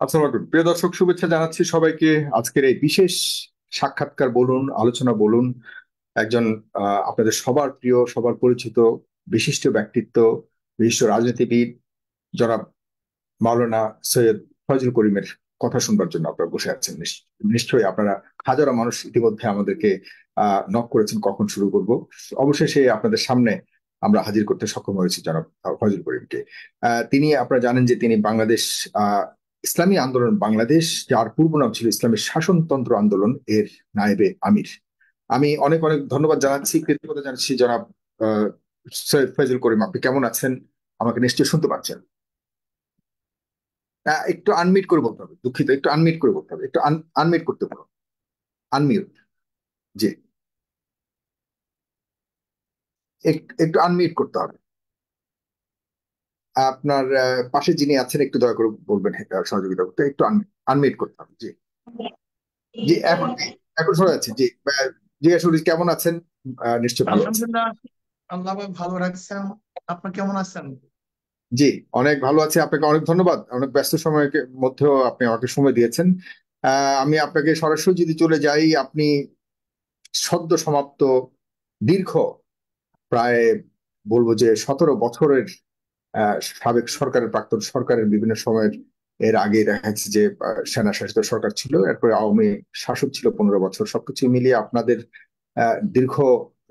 আসসালামু আলাইকুম প্রিয় দর্শক, শুভেচ্ছা জানাচ্ছি সবাইকে। আজকের এই বিশেষ সাক্ষাৎকার বলুন, আলোচনা বলুন, একজন আপনাদের সবার প্রিয়, সবার পরিচিত বিশিষ্ট ব্যক্তিত্ব, বিশিষ্ট রাজনীতিবিদ জনাব মাওলানা সৈয়দ ফয়জুল করিমের কথা শুনবার জন্য আপনারা বসে আছেন। নিশ্চয়ই আপনারা হাজারো মানুষ ইতিমধ্যে আমাদেরকে নক করেছেন কখন শুরু করব। অবশেষে আপনাদের সামনে আমরা হাজির করতে সক্ষম হয়েছি জনাব ফয়জুল করিমকে। তিনি, আপনারা জানেন যে তিনি বাংলাদেশ ইসলামী আন্দোলন বাংলাদেশ, যার পূর্ব নাম ছিল ইসলামী শাসনতন্ত্র আন্দোলন, এর নায়েবে আমির। আমি অনেক অনেক ধন্যবাদ জানাচ্ছি, কৃতজ্ঞতা জানাচ্ছি জনাব আহ, সৈয়দ ফয়জুল করিম। আপনি কেমন আছেন? আমাকে নিশ্চয়ই শুনতে পাচ্ছেন? একটু আনমিউট করে বলতে হবে, দুঃখিত, একটু আনমিউট করে বলতে হবে, একটু আনমিউট করতে পারো। আনমিউট। জি। একটু আনমিউট করতে হবে। আপনার পাশে যিনি আছেন একটু দয়া করে বলবেন, সহযোগিতা করতে একটু আনমিউট করতে হবে। জি। জি, এখন এখন শোনা যাচ্ছে। জি। জিজ্ঞাসা করি কেমন আছেন? নিশ্চয়ই ভালো আছেন। আলহামদুলিল্লাহ। আল্লাহ পাক ভালো রাখছেন। আপনি কেমন আছেন? জি, অনেক ভালো আছি। আপনাকে অনেক ধন্যবাদ, অনেক ব্যস্ত সময়ের মধ্যেও আপনি আমাকে সময় দিয়েছেন। আমি আপনাকে সরাসরি যদি চলে যাই, আপনি সদ্য সমাপ্ত দীর্ঘ প্রায় বলবো যে 17 বছরের সাবেক সরকারের, প্রাক্তন সরকারের বিভিন্ন সময়ের, এর আগে দেখা যাচ্ছে যে সেনা শাসিত সরকার ছিল, এরপরে আওয়ামী শাসক ছিল 15 বছর। সবকিছু মিলিয়ে আপনাদের দীর্ঘ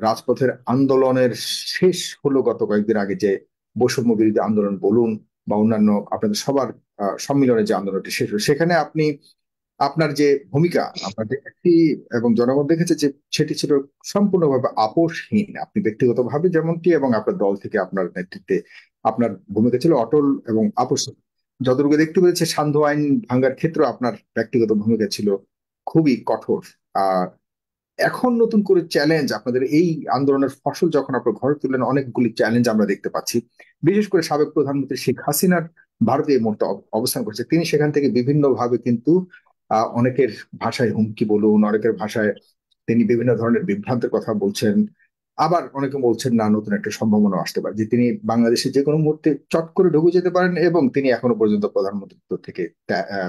রাজপথের আন্দোলনের শেষ হলো গত কয়েকদিন আগে, যে বৈষম্য বিরোধী আন্দোলন বলুন বা অন্যান্য আপনাদের সবার সম্মিলনে যে আন্দোলনটি শেষ হলো, সেখানে আপনি আপনার যে ভূমিকা, আপনার যে একটি, এবং জনগণ দেখেছে যে সেটি ছিল সম্পূর্ণভাবে আপোষহীন। আপনি ব্যক্তিগতভাবে যেমনটি, এবং আপনার দল থেকে আপনার নেতৃত্বে আপনার ভূমিকা ছিল অটল এবং আপোষহীন। যতটুকু দেখতে পেরেছে, সান্ধ্য আইন ভাঙার ক্ষেত্রে আপনার ব্যক্তিগত ভূমিকা ছিল খুবই কঠোর। আহ এখন নতুন করে চ্যালেঞ্জ, আপনাদের এই আন্দোলনের ফসল যখন আপনার ঘরে তুললেন, অনেকগুলি চ্যালেঞ্জ আমরা দেখতে পাচ্ছি। বিশেষ করে সাবেক প্রধানমন্ত্রী শেখ হাসিনার ভারতে এই মুহূর্তে অবস্থান করছে। তিনি সেখান থেকে বিভিন্ন ভাবে কিন্তু অনেকের ভাষায় হুমকি বলুন, অনেকের ভাষায় তিনি বিভিন্ন ধরনের বিভ্রান্তের কথা বলছেন। আবার অনেকে বলছেন না, নতুন একটা সম্ভাবনা আসতে পারে যে তিনি বাংলাদেশে যে কোনো মুহূর্তে চট করে ঢুকে যেতে পারেন, এবং তিনি এখনো পর্যন্ত প্রধানমন্ত্রী থেকে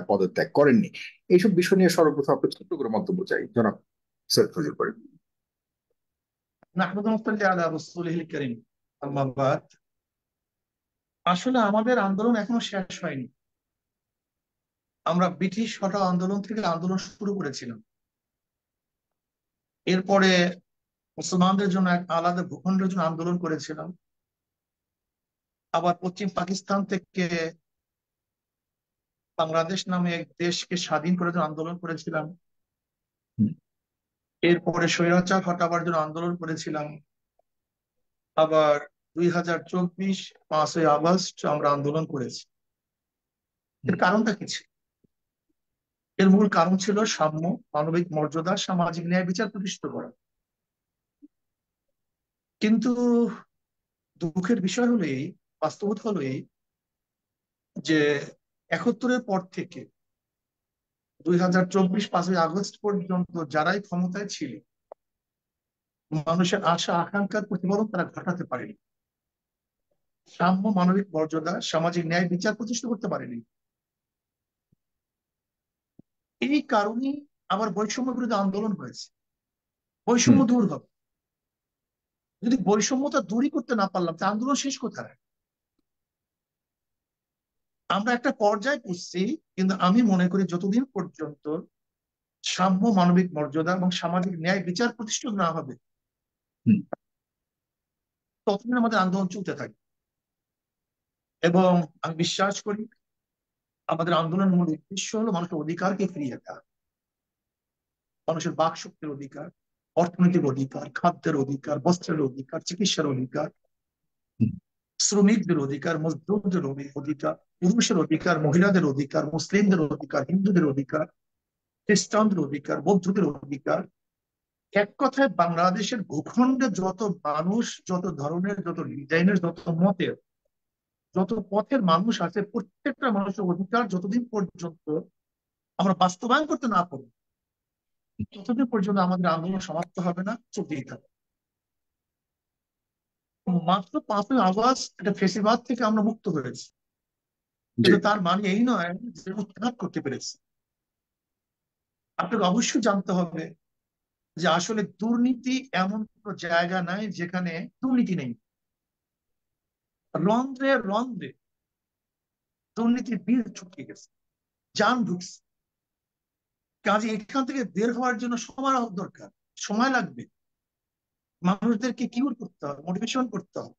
পদত্যাগ করেননি। এইসব বিষয় নিয়ে সর্বপ্রথম আপনার ছোট্ট করে মন্তব্য চাই জনাব সৈয়দ ফজল করিম। নাহমাদুহু ওয়া নুসাল্লি আলা রাসূলিহিল কারীম। আম্মা বাদ। আসলে আমাদের আন্দোলন এখনো শেষ হয়নি। আমরা ব্রিটিশ হটাও আন্দোলন থেকে আন্দোলন শুরু করেছিলাম। এরপরে মুসলমানদের জন্য এক আলাদা ভূখণ্ডের জন্য আন্দোলন করেছিলাম। আবার পশ্চিম পাকিস্তান থেকে বাংলাদেশ নামে এক দেশকে স্বাধীন করার জন্য আন্দোলন করেছিলাম। হুম। এরপরে স্বৈরাচার হটাবার জন্য আন্দোলন করেছিলাম। আবার 2024 5ই আগস্ট আমরা আন্দোলন করেছি। এর কারণটা কি ছিল? এর মূল কারণ ছিল সাম্য, মানবিক মর্যাদা, সামাজিক ন্যায় বিচার প্রতিষ্ঠা করা। কিন্তু দুঃখের বিষয় হলো এই, বাস্তবতা হলো এই, যে 71-এর পর থেকে 2024 5ই আগস্ট পর্যন্ত যারাই ক্ষমতায় ছিল, মানুষের আশা আকাঙ্ক্ষার প্রতিফলন তারা ঘটাতে পারেনি। সাম্য, মানবিক মর্যাদা, সামাজিক ন্যায় বিচার প্রতিষ্ঠা করতে পারেনি। এই কারণেই আবার বৈষম্য বিরোধী আন্দোলন হয়েছে। হুম। বৈষম্য দূর হবে। যদি বৈষম্যতা দূরই করতে না পারলাম, তা আন্দোলন শেষ কোথায়? আমরা একটা পর্যায়ে পৌঁছছি, কিন্তু আমি মনে করি যতদিন পর্যন্ত সাম্য, মানবিক মর্যাদা এবং সামাজিক ন্যায় বিচার প্রতিষ্ঠা না হবে, হুম। ততদিন আমাদের আন্দোলন চলতে থাকে। এবং আমি বিশ্বাস করি আমাদের আন্দোলনের মূল উদ্দেশ্য হলো মানুষের অধিকারকে ফিরিয়ে দেওয়া। মানুষের বাক শক্তির অধিকার, অর্থনৈতিক অধিকার, খাদ্যের অধিকার, বস্ত্রের অধিকার, চিকিৎসার অধিকার, হুম। শ্রমিকদের অধিকার, মজদুরদের অধিকার, পুরুষের অধিকার, মহিলাদের অধিকার, মুসলিমদের অধিকার, হিন্দুদের অধিকার, খ্রিস্টানদের অধিকার, বৌদ্ধদের অধিকার। এক কথায় বাংলাদেশের ভূখণ্ডে যত মানুষ, যত ধরনের, যত ডিজাইনের, যত মতের, যত পথের মানুষ আছে, প্রত্যেকটা মানুষের অধিকার যতদিন পর্যন্ত আমরা বাস্তবায়ন করতে না পারবো, ততদিন পর্যন্ত আমাদের আন্দোলন সমাপ্ত হবে না, চলতেই থাকবে। মাত্র 5ই আগস্ট একটা ফেসিবাদ থেকে আমরা মুক্ত হয়েছি। জি। কিন্তু তার মানে এই নয় যে উৎখাত করতে পেরেছে। আপনাকে অবশ্যই জানতে হবে যে আসলে দুর্নীতি এমন কোনো জায়গা নাই যেখানে দুর্নীতি নেই। রন্ধ্রে রন্ধ্রে দুর্নীতির বীজ ঢুকে গেছে, জান ঢুকছে। কাজে এখান থেকে বের হওয়ার জন্য সময় দরকার, সময় লাগবে। মানুষদেরকে কিউর করতে হবে, মোটিভেশন করতে হবে,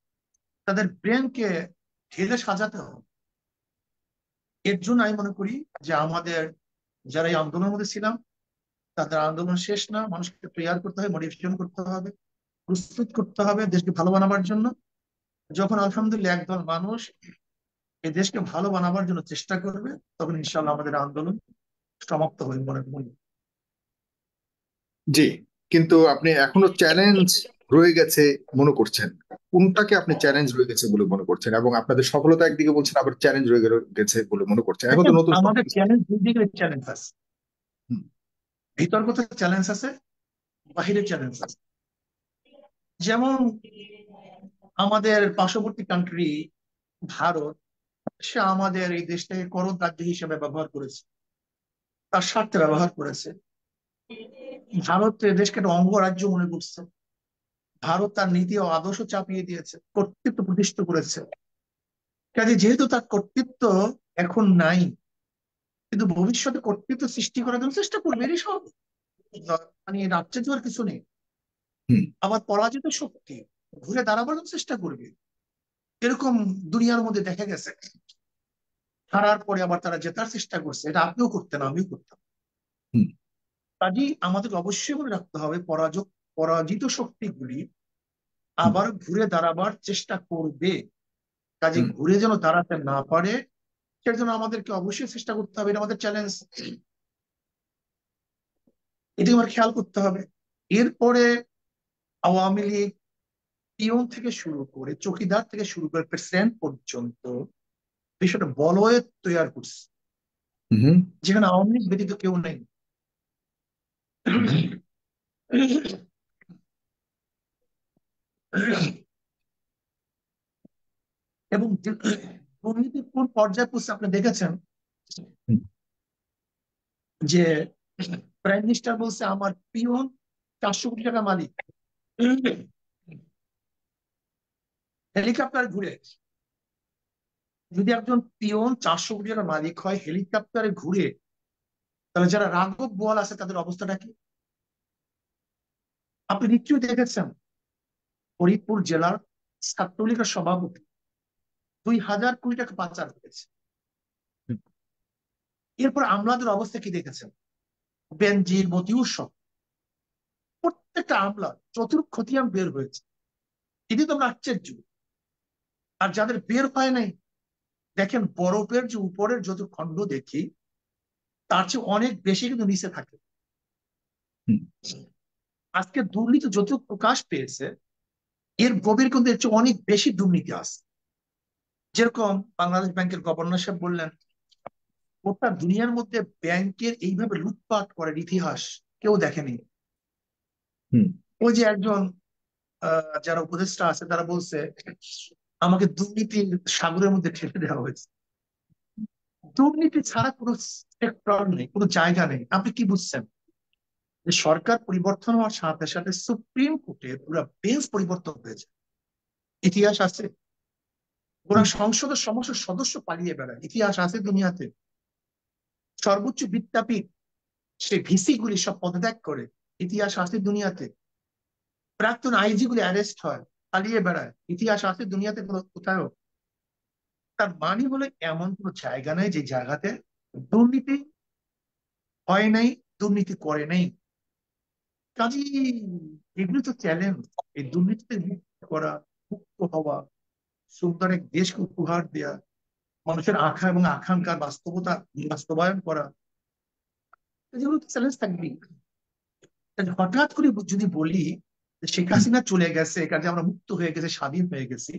তাদের ব্রেনকে ঢেলে সাজাতে হবে। এর জন্য আমি মনে করি যে আমাদের যারা এই আন্দোলনের মধ্যে ছিলাম, তাদের আন্দোলন শেষ না, মানুষকে প্রেয়ার করতে হবে, মোটিভেশন করতে হবে, প্রস্তুত করতে হবে দেশকে ভালো বানাবার জন্য। যখন আলহামদুলিল্লাহ একদল মানুষ এই দেশকে ভালো বানাবার জন্য চেষ্টা করবে, তখন ইনশাল্লাহ আমাদের আন্দোলন সমাপ্ত হবে মনে করি। জি, কিন্তু আপনি এখনো চ্যালেঞ্জ রয়ে গেছে মনে করছেন, কোনটাকে আপনি চ্যালেঞ্জ রয়ে গেছে বলে মনে করছেন, এবং আপনাদের সফলতা একদিকে বলছেন আবার চ্যালেঞ্জ রয়ে গেছে বলে মনে করছেন? এখন তো দেখেন, নতুন আমাদের সবকিছু। চ্যালেঞ্জ দুই দিকের চ্যালেঞ্জ আছে। হুম। ভিতরগত চ্যালেঞ্জ আছে, বাহিরের চ্যালেঞ্জ আছে। যেমন আমাদের পার্শ্ববর্তী কান্ট্রি ভারত, সে আমাদের এই দেশটাকে করদ রাজ্য হিসেবে ব্যবহার করেছে, তার স্বার্থে ব্যবহার করেছে। ভারত এ দেশকে একটা অঙ্গরাজ্য মনে করছে। ভারত তার নীতি ও আদর্শ চাপিয়ে দিয়েছে, কর্তৃত্ব প্রতিষ্ঠিত করেছে। কাজে যেহেতু তার কর্তৃত্ব এখন নাই, কিন্তু ভবিষ্যতে কর্তৃত্ব সৃষ্টি করার জন্য চেষ্টা করবে, এরই সব। মানে রাজ্যে তো আর কিছু নেই। হুম। আবার পরাজিত শক্তি ঘুরে দাঁড়াবার জন্য চেষ্টা করবে, এরকম দুনিয়ার মধ্যে দেখা গেছে। হারার পরে আবার তারা জেতার চেষ্টা করছে, এটা আপনিও করতেন, আমিও করতাম। হুম। কাজেই আমাদের অবশ্যই মনে রাখতে হবে পরাজিত শক্তিগুলি হুম। আবার ঘুরে দাঁড়াবার চেষ্টা করবে। কাজে হুম। ঘুরে যেন দাঁড়াতে না পারে, সের জন্য আমাদেরকে অবশ্যই চেষ্টা করতে হবে, এটা আমাদের চ্যালেঞ্জ। এটি আমার খেয়াল করতে হবে। এরপরে আওয়ামী লীগ পিয়ন থেকে শুরু করে, চৌকিদার থেকে শুরু করে প্রেসিডেন্ট পর্যন্ত বিষয়টা বলয়ের তৈরি করছে, হুম। যেখানে আওয়ামী লীগ ব্যতীত কেউ নেই। এবং দুর্নীতি কোন পর্যায়ে পৌঁছে আপনি দেখেছেন হুম। যে প্রাইম মিনিস্টার বলছে আমার পিয়ন 400 কোটি টাকা মালিক। হেলিকপ্টার ঘুরে, যদি একজন পিয়ন 400 কোটি টাকার মালিক হয় হেলিকপ্টারে ঘুরে, তাহলে যারা রাঘব বোয়াল আছে তাদের অবস্থাটা কি? আপনি নিশ্চয়ই দেখেছেন ফরিদপুর জেলার ছাত্রলীগের সভাপতি 2,000 কোটি টাকা পাচার করেছে। এরপর আমলাদের অবস্থা কি দেখেছেন? বেনজির মতিউর সহ প্রত্যেকটা আমলা চতুর খতিয়ান বের হয়েছে। এটি তো আমরা আশ্চর্য। আর যাদের বের হয় নাই, দেখেন বরফের যে উপরের যত খণ্ড দেখি, তার চেয়ে অনেক বেশি কিন্তু নিচে থাকে। হুম। আজকে দুর্নীতি যত প্রকাশ পেয়েছে, এর গভীর কিন্তু এর চেয়ে অনেক বেশি দুর্নীতি আছে। যেরকম বাংলাদেশ ব্যাংকের গভর্নর সাহেব বললেন, গোটা দুনিয়ার মধ্যে ব্যাংকের এইভাবে লুটপাট করার ইতিহাস কেউ দেখেনি। হুম। ওই যে একজন যারা উপদেষ্টা আছে তারা বলছে আমাকে দুর্নীতির সাগরের মধ্যে ঠেলে দেওয়া হয়েছে। দুর্নীতি ছাড়া কোনো সেক্টর নেই, কোনো জায়গা নেই। আপনি কি বুঝছেন? যে সরকার পরিবর্তন হওয়ার সাথে সাথে সুপ্রিম কোর্টে পুরো বেঞ্চ পরিবর্তন হয়েছে, ইতিহাস আছে। পুরো হুম। সংসদের সমস্ত সদস্য পালিয়ে বেড়ায়, ইতিহাস আছে দুনিয়াতে। সর্বোচ্চ বিদ্যাপীঠ সে ভিসি গুলি সব পদত্যাগ করে, ইতিহাস আছে দুনিয়াতে। প্রাক্তন আইজি গুলি অ্যারেস্ট হয়, পালিয়ে বেড়ায়, ইতিহাস আছে দুনিয়াতে কোথাও। তার মানে হলো এমন কোন জায়গা নেই যে জায়গাতে দুর্নীতি হয় নাই, দুর্নীতি করে নাই। কাজী এগুলো তো চ্যালেঞ্জ। এই দুর্নীতিতে মুক্ত করা, মুক্ত হওয়া, সুন্দর এক দেশকে উপহার দেয়া, মানুষের আশা এবং আকাঙ্ক্ষার বাস্তবায়ন করা, যেগুলো তো চ্যালেঞ্জ থাকবেই। তাহলে হঠাৎ করে যদি বলি যে শেখ হুম। হাসিনা চলে গেছে, কাজে আমরা মুক্ত হয়ে গেছে, স্বাধীন হয়ে গেছি,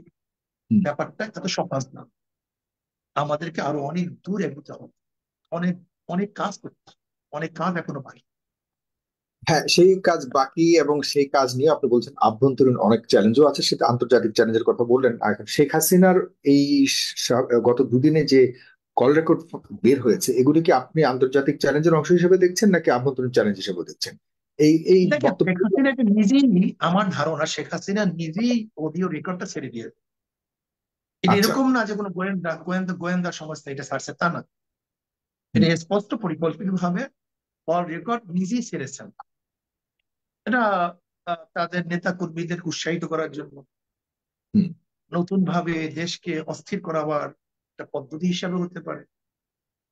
হুম। ব্যাপারটা এত সহজ না। আমাদেরকে আরো অনেক দূর এগোতে হবে, অনেক অনেক কাজ করতে হবে, অনেক কাজ এখনো বাকি। হ্যাঁ, সেই কাজ বাকি, এবং সেই কাজ নিয়ে আপনি বলছেন আভ্যন্তরীণ অনেক চ্যালেঞ্জও আছে, সেটা আন্তর্জাতিক চ্যালেঞ্জের কথা বললেন। আর শেখ হাসিনার এই গত দুদিনে যে কল রেকর্ড বের হয়েছে, এগুলি কি আপনি আন্তর্জাতিক চ্যালেঞ্জের অংশ হিসেবে দেখছেন নাকি আভ্যন্তরীণ চ্যালেঞ্জ হিসেবে দেখছেন? এই এই দেখেন, বক্তব্য। শেখ হাসিনাকে নিজেই, আমার ধারণা শেখ হাসিনা নিজেই অডিও রেকর্ডটা ছেড়ে দিয়েছে। এটা আচ্ছা। এরকম না যে কোনো গোয়েন্দা গোয়েন্দা গোয়েন্দা সংস্থা এটা ছাড়ছে, তা না। হুম। এটা স্পষ্ট পরিকল্পিত ভাবে কল রেকর্ড নিজেই ছেড়েছেন। এটা তাদের নেতা কর্মীদের উৎসাহিত করার জন্য, হুম। নতুন ভাবে দেশকে অস্থির করাবার একটা পদ্ধতি হিসাবে হতে পারে,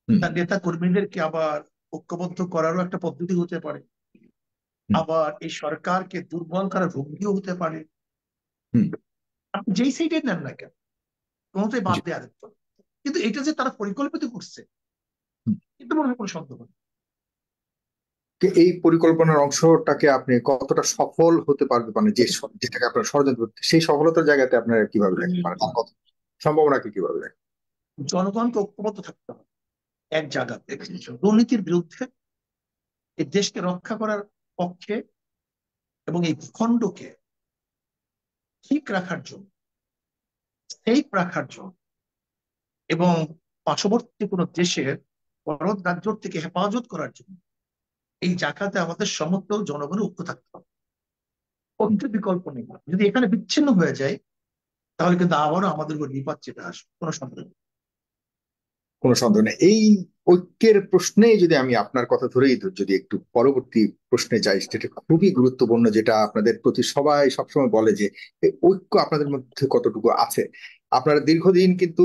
হুম। তার নেতা কর্মীদেরকে আবার ঐক্যবদ্ধ করারও একটা পদ্ধতি হতে পারে, হুম। আবার এই সরকারকে দুর্বল করার হুমকিও হতে পারে। হুম। আপনি যেই সাইডে নেন না কেন, কোনোটাই বাদ জি। দেওয়া যেত না। কিন্তু এটা যে তারা পরিকল্পিত করছে, হুম। এটা মনে হয় কোনো সন্দেহ নেই। এই পরিকল্পনার অংশটাকে আপনি কতটা সফল হতে পারবে, মানে যেটাকে আপনার ষড়যন্ত্র, সেই সফলতার জায়গাতে আপনারা কিভাবে দেখেন, মানে তার সম্ভাবনাকে কিভাবে দেখেন? জনগণকে ঐক্যবদ্ধ থাকতে হবে এক জায়গাতে, দুর্নীতির বিরুদ্ধে, এই দেশকে রক্ষা করার পক্ষে, এবং এই ভূখণ্ডকে ঠিক রাখার জন্য, সেফ রাখার জন্য, এবং পার্শ্ববর্তী কোনো দেশের পরত রাজ্য থেকে হেফাজত করার জন্য এই জায়গাতে আমাদের সমস্ত জনগণের ঐক্য থাকতে হবে। ঐক্যের বিকল্প নেই। যদি এখানে বিচ্ছিন্ন হয়ে যায়, তাহলে কিন্তু আবারও আমাদের উপর বিপদ চেপে আসবে, কোনো সন্দেহ নেই। কোনো সন্দেহ নেই। এই ঐক্যের প্রশ্নে যদি আমি আপনার কথা ধরেই যদি একটু পরবর্তী প্রশ্নে যাই, সেটা খুবই গুরুত্বপূর্ণ, যেটা আপনাদের প্রতি সবাই সবসময় বলে যে এই ঐক্য আপনাদের মধ্যে কতটুকু আছে। আপনারা দীর্ঘদিন কিন্তু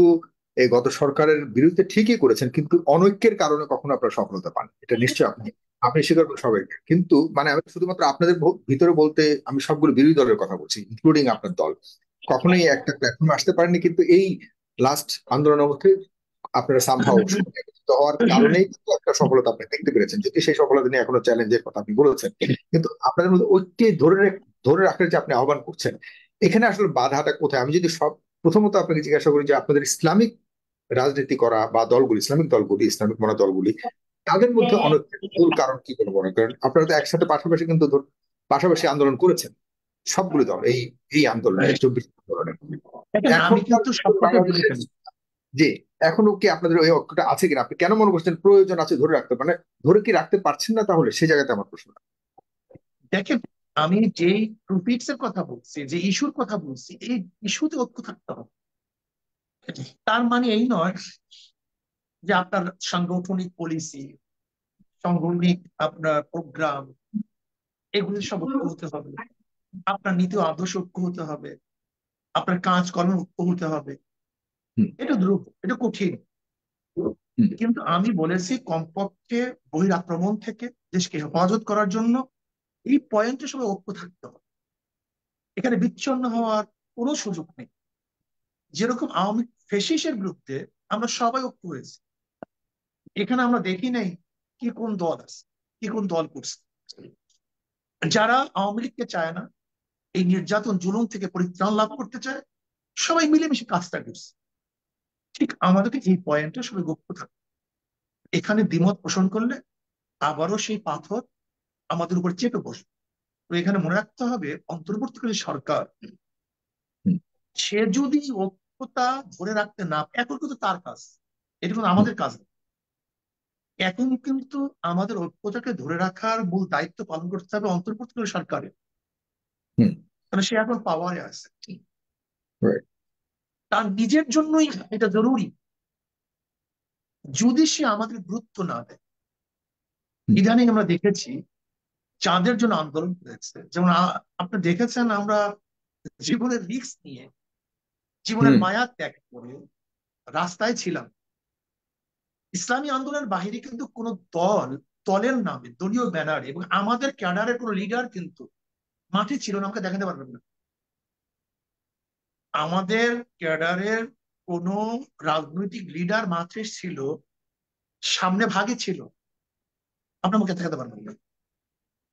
এই গত সরকারের বিরুদ্ধে ঠিকই করেছেন, কিন্তু অনৈক্যের কারণে কখনো আপনারা সফলতা পান, এটা নিশ্চয়ই আপনি আপনি স্বীকার করেন সবাই। কিন্তু মানে আমি শুধুমাত্র আপনাদের ভিতরে বলতে, আমি সবগুলো বিরোধী দলের কথা বলছি, ইনক্লুডিং আপনার দল, কখনোই একটা প্ল্যাটফর্মে আসতে পারেননি। কিন্তু এই লাস্ট আন্দোলনের মধ্যে আপনারা সামহাও একত্রিত হওয়ার কারণেই কিন্তু একটা সফলতা আপনি দেখতে পেরেছেন, যদি সেই সফলতা নিয়ে এখনো চ্যালেঞ্জের কথা আপনি বলেছেন। কিন্তু আপনাদের মধ্যে ঐক্যে ধরে রাখার যে আপনি আহ্বান করছেন, এখানে আসলে বাধাটা কোথায়? আমি যদি প্রথমত আপনাকে জিজ্ঞাসা করি যে আপনাদের ইসলামিক রাজনীতি করা বা দলগুলি, ইসলামিক দলগুলি, ইসলামিক মনা দলগুলি, তাদের মধ্যে অনৈক্যের মূল কারণ কি বলে মনে করেন? আপনারা তো একসাথে পাশাপাশি কিন্তু পাশাপাশি আন্দোলন করেছেন, সবগুলি দল, এই এই আন্দোলনে 24 আন্দোলনে। দেখেন, আমি এখনকার কিন্তু সব কথা বলে বাংলাদেশের, ফেলি। জি, এখনো কি আপনাদের ওই ঐক্যটা আছে কিনা, আপনি কেন মনে করছেন প্রয়োজন আছে ধরে রাখতে, মানে ধরে কি রাখতে পারছেন না, তাহলে সেই জায়গাতে আমার প্রশ্ন। দেখেন, আমি যেই টপিকস এর কথা বলছি, যে ইস্যুর কথা বলছি, এই ইস্যুতে ঐক্য থাকতে হবে। তার মানে এই নয় যে আপনার সাংগঠনিক পলিসি, সাংগঠনিক আপনার প্রোগ্রাম, এগুলি সব ঐক্য হতে হবে, আপনার নীতি ও আদর্শ ঐক্য হতে হবে, আপনার কাজকর্ম ঐক্য হতে হবে। হুম। এটা দ্রুত, এটা কঠিন। হুম। কিন্তু আমি বলেছি কমপক্ষে বহির আক্রমণ থেকে দেশকে হেফাজত করার জন্য এই পয়েন্টে সবাই ঐক্য থাকতে হবে। এখানে বিচ্ছিন্ন হওয়ার কোনো সুযোগ নেই। যেরকম আওয়ামী ফেসিসের বিরুদ্ধে আমরা সবাই ঐক্য হয়েছি, এখানে আমরা দেখি নাই কি কোন দল আছে, কি কোন দল করছে। যারা আওয়ামী লীগকে চায় না, এই নির্যাতন জুলুম থেকে পরিত্রাণ লাভ করতে চায়, সবাই মিলেমিশে কাজটা করছে। ঠিক আমাদেরকে এই পয়েন্টে সবাই ঐক্য থাকবে। এখানে দ্বিমত পোষণ করলে আবারও সেই পাথর আমাদের উপর চেপে বসবে। তো এখানে মনে রাখতে হবে, অন্তর্বর্তীকালীন সরকার, হুম। সে যদি ঐক্যতা ধরে রাখতে না, এখন কিন্তু তার কাজ, এটা কিন্তু হুম। আমাদের কাজ না। এখন কিন্তু আমাদের ঐক্যতাকে ধরে রাখার মূল দায়িত্ব পালন করতে হবে অন্তর্বর্তীকালীন সরকারের। হুম। কারণ সে এখন পাওয়ারে আছে, রাইট। তার নিজের জন্যই এটা জরুরি। যদি সে আমাদের গুরুত্ব না দেয়, হুম। ইদানিং আমরা দেখেছি যাদের জন্য আন্দোলন করেছে, যেমন আপনি দেখেছেন আমরা জীবনের রিস্ক নিয়ে, জীবনের হুম। মায়া ত্যাগ করে রাস্তায় ছিলাম। ইসলামী আন্দোলনের বাহিরে কিন্তু কোন দল, দলের নামে, দলীয় ব্যানারে, এবং আমাদের ক্যাডারের কোন লিডার কিন্তু মাঠে ছিল না, আমাকে দেখাতে পারবেন না। আমাদের ক্যাডারের কোন রাজনৈতিক লিডার মাঠে ছিল, সামনে ভাগে ছিল, আপনি আমাকে দেখাতে পারবেন না।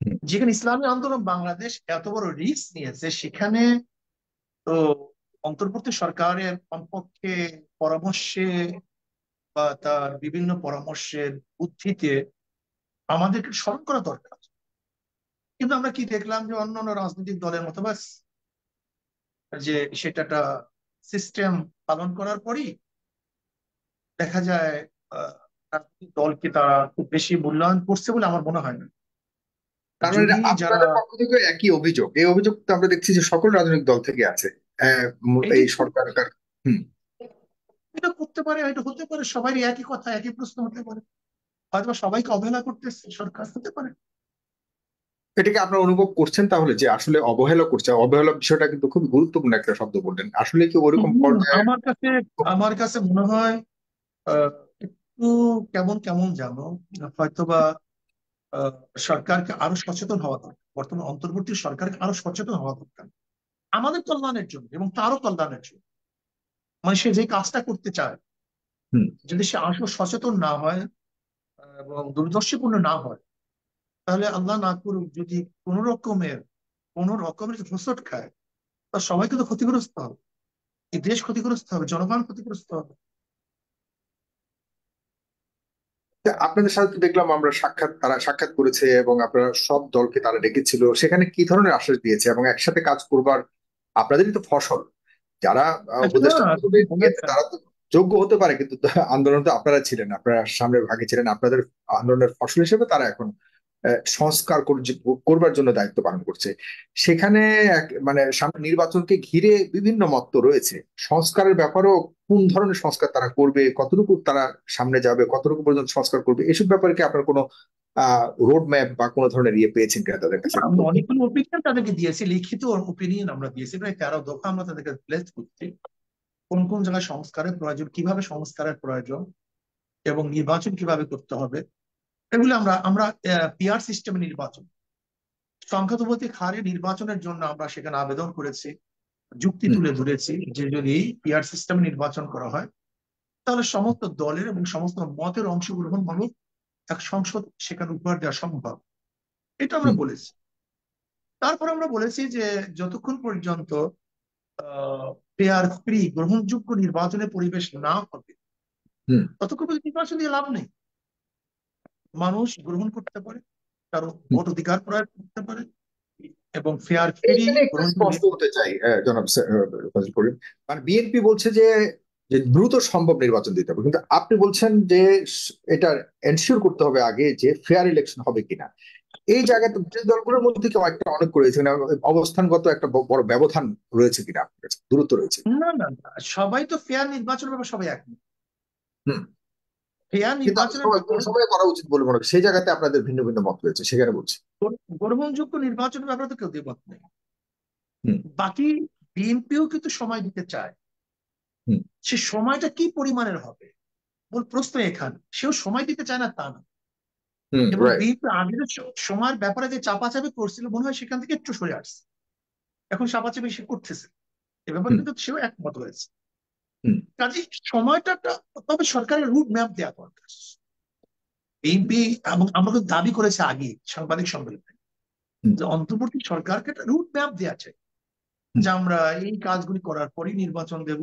হুম। যেখানে ইসলামী আন্দোলন বাংলাদেশ এত বড় রিস্ক নিয়েছে, সেখানে তো অন্তর্বর্তী সরকারের কমপক্ষে পরামর্শে বা তার বিভিন্ন পরামর্শের উদ্ধৃতে আমাদেরকে স্মরণ করা দরকার। কিন্তু আমরা কি দেখলাম, যে অন্যান্য রাজনৈতিক দলের মতো বাস, যে সেটা একটা সিস্টেম পালন করার পরই দেখা যায় আহ, রাজনৈতিক দলকে তারা খুব বেশি মূল্যায়ন করছে বলে আমার মনে হয় না। তার মানে যদি যারা আপনাদের পক্ষ থেকে একই অভিযোগ, এই অভিযোগ তো আমরা দেখছি যে সকল রাজনৈতিক দল থেকে আছে এই এটি সরকার। হুম। এটা করতে পারে, এটা হতে পারে, সবারই একই কথা একই প্রশ্ন হতে পারে, হয়তো সবাইকে অবহেলা করতেছে সরকার, হতে পারে। এটাকে আপনারা অনুভব করছেন তাহলে যে আসলে অবহেলা করছে? অবহেলা বিষয়টা কিন্তু খুব গুরুত্বপূর্ণ একটা শব্দ বললেন, আসলে কি ওরকম পর্যায়ে? আমার কাছে মনে হয় আহ, একটু কেমন কেমন জানো, হয়তোবা আহ, সরকারকে আরো সচেতন হওয়া দরকার, বর্তমান অন্তর্বর্তী সরকারকে আরো সচেতন হওয়া দরকার আমাদের কল্যাণের জন্য এবং তারও কল্যাণের জন্য। মানে সে যে কাজটা করতে চায়, হুম। যদি সে আসলে সচেতন না হয় এবং দূরদর্শীপূর্ণ না হয়, তাহলে আল্লাহ না করুক যদি কোনো রকমের হোঁচট খায়, তা সবাই কিন্তু ক্ষতিগ্রস্ত হবে, এই দেশ ক্ষতিগ্রস্ত হবে, জনগণ ক্ষতিগ্রস্ত হবে। তা আপনাদের সাথে তো দেখলাম আমরা তারা সাক্ষাৎ করেছে এবং আপনারা সব দলকে তারা ডেকেছিল, সেখানে কি ধরনের আশ্বাস দিয়েছে এবং একসাথে কাজ করবার আপনাদেরই তো ফসল। যারা আচ্ছা, উপদেষ্টা পদে তুমি গিয়েছে বলেছেন। তারা তো যোগ্য হতে পারে, কিন্তু আন্দোলন তো আপনারা ছিলেন, আপনারা সামনের ভাগে ছিলেন, আপনাদের আন্দোলনের ফসল হিসেবে তারা এখন সংস্কার করবার জন্য দায়িত্ব পালন করছে। সেখানে মানে সামনে নির্বাচনকে ঘিরে বিভিন্ন মত তো রয়েছে। সংস্কারের ব্যাপারেও কোন ধরনের সংস্কার তারা করবে, কতটুকু তারা সামনে যাবে, কতটুকু পর্যন্ত সংস্কার করবে, এসব ব্যাপারে কি আপনার কোনো রোড ম্যাপ বা কোনো ধরনের ইয়ে পেয়েছেন কিনা তাদের কাছে একটু আমরা বলবেন? অনেকগুলো ওপিনিয়ন তাদেরকে দিয়েছি, লিখিত ওপিনিয়ন আমরা দিয়েছি, প্রায় 13 দফা আমরা তাদেরকে প্লেস করছি, কোন কোন জায়গায় সংস্কারের প্রয়োজন, কিভাবে সংস্কারের প্রয়োজন, এবং নির্বাচন কিভাবে করতে হবে। এগুলো আমরা আমরা পিআর সিস্টেমে নির্বাচন, সংখ্যানুপাতিক হারে নির্বাচনের জন্য আমরা সেখানে আবেদন করেছি, যুক্তি হুম। তুলে ধরেছি যে যদি পিআর সিস্টেমে নির্বাচন করা হয়, তাহলে সমস্ত দলের এবং সমস্ত মতের অংশগ্রহণ মূলক এক সংসদ সেখানে উপহার দেওয়া সম্ভব, এটা আমরা হুম। বলেছি। তারপর আমরা বলেছি যে যতক্ষণ পর্যন্ত ফেয়ার ফ্রি গ্রহণযোগ্য নির্বাচনের পরিবেশ না হবে, হুম। ততক্ষণ পর্যন্ত নির্বাচন দিয়ে লাভ নেই। মানুষ গ্রহণ করতে পারে, কারো হুম। ভোট অধিকার প্রয়োগ করতে পারে, এবং ফেয়ার ফ্রি এইখানে একটু গ্রহণযোগ্য স্পষ্ট হতে চাই জনাব ফজল করিম। মানে বিএনপি বলছে যে যে দ্রুত সম্ভব নির্বাচন দিতে হবে, কিন্তু আপনি বলছেন যে এটা এনশিওর করতে হবে আগে যে ফেয়ার ইলেকশন হবে কিনা। এই জায়গাতে বিরোধী দলগুলোর মধ্যে কেউ একটা অনেক করেছে কিনা, অবস্থানগত একটা বড় ব্যবধান রয়েছে কিনা আপনার কাছে, দূরত্ব রয়েছে? না, না, না, সবাই তো ফেয়ার নির্বাচনের ব্যাপারে সবাই একমত। হুম। ফেয়ার কিন্তু আমি নির্বাচনের সবাই কোন ব্যাপারে সময় করা উচিত বলে মনে করি, সেই জায়গাতে আপনাদের ভিন্ন ভিন্ন মত রয়েছে, সেখানে বলছি। গ্রহণযোগ্য নির্বাচনের ব্যাপারে তো কেউ দ্বিমত নেই। হুম। বাকি বিএনপিও কিন্তু সময় দিতে চায়, হুম। সে সময়টা কি পরিমাণের হবে, মূল প্রশ্ন এখানে। সেও সময় দিতে চায় না তা না, হুম। এবং রাইট। বিএনপি আগে যে সময়ের ব্যাপারে যে চাপাচাপি করছিল, মনে হয় সেখান থেকে একটু সরে আসছে, এখন চাপাচাপি সে করতেছে, এ ব্যাপারে হুম। কিন্তু সেও একমত হয়েছে। হুম। কাজে সময়টা তবে সরকারের রুট ম্যাপ দেওয়া দরকার। বিএনপি এবং আমরা কিন্তু দাবি করেছে আগে সাংবাদিক সম্মেলনে হুম। যে অন্তর্বর্তী সরকারকে একটা রুট ম্যাপ দেওয়া চাই, হুম। যে আমরা এই কাজগুলি করার পরই নির্বাচন দেব।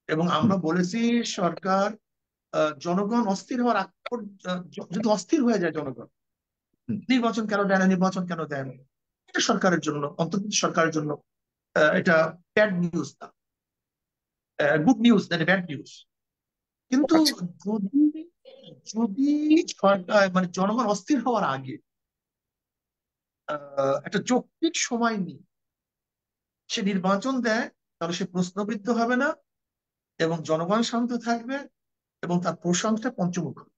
এবং হুম। আমরা বলেছি সরকার জনগণ অস্থির হওয়ার যদি অস্থির হয়ে যায় জনগণ, হুম। নির্বাচন কেন দেয় না, নির্বাচন কেন দেয় না, এটা সরকারের জন্য, অন্তর্বর্তী সরকারের জন্য এটা ব্যাড নিউজ না, গুড নিউজ না, ব্যাড নিউজ। কিন্তু আচ্ছা। যদি যদি সরকার মানে জনগণ অস্থির হওয়ার আগে একটা যৌক্তিক সময় নিয়ে সে নির্বাচন দেয়, তাহলে সে প্রশ্নবিদ্ধ হবে না, এবং জনগণ শান্ত থাকবে, এবং তার প্রশংসা পঞ্চমুখ হবে।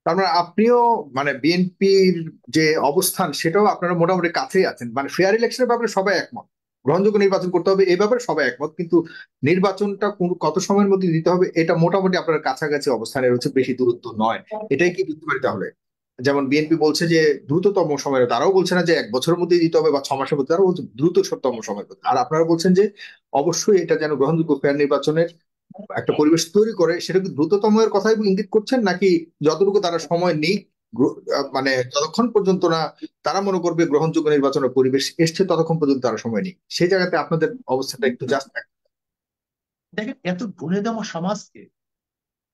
তার মানে আপনিও মানে বিএনপির যে অবস্থান সেটাও আপনারা মোটামুটি কাছেই আছেন, মানে ফেয়ার ইলেকশনের ব্যাপারে সবাই একমত, গ্রহণযোগ্য নির্বাচন করতে হবে এই ব্যাপারে সবাই একমত, কিন্তু নির্বাচনটা কত সময়ের মধ্যে দিতে হবে এটা মোটামুটি আপনার কাছাকাছি অবস্থানে রয়েছে, বেশি দূরত্ব নয়। এটাই কি বুঝতে পারি তাহলে? যেমন বিএনপি বলছে যে দ্রুততম সময়ে, তারাও বলছে না যে 1 বছরের মধ্যে দিতে হবে বা 6 মাসের মধ্যে, তারাও বলছে দ্রুততম সময়ের মধ্যে, আর আপনারা বলছেন যে অবশ্যই এটা যেন গ্রহণযোগ্য ফেয়ার নির্বাচনের একটা পরিবেশ তৈরি করে, সেটা কি দ্রুততমের কথাই ইঙ্গিত করছেন, নাকি যতটুকু তারা সময় নেই, মানে যতক্ষণ পর্যন্ত না তারা মনে করবে গ্রহণযোগ্য নির্বাচনের পরিবেশ এসছে ততক্ষণ পর্যন্ত তারা সময় নেই, সেই জায়গাতে আপনাদের অবস্থাটা একটু জাস্ট? দেখেন, এত ঘুরে দেওয়া সমাজকে,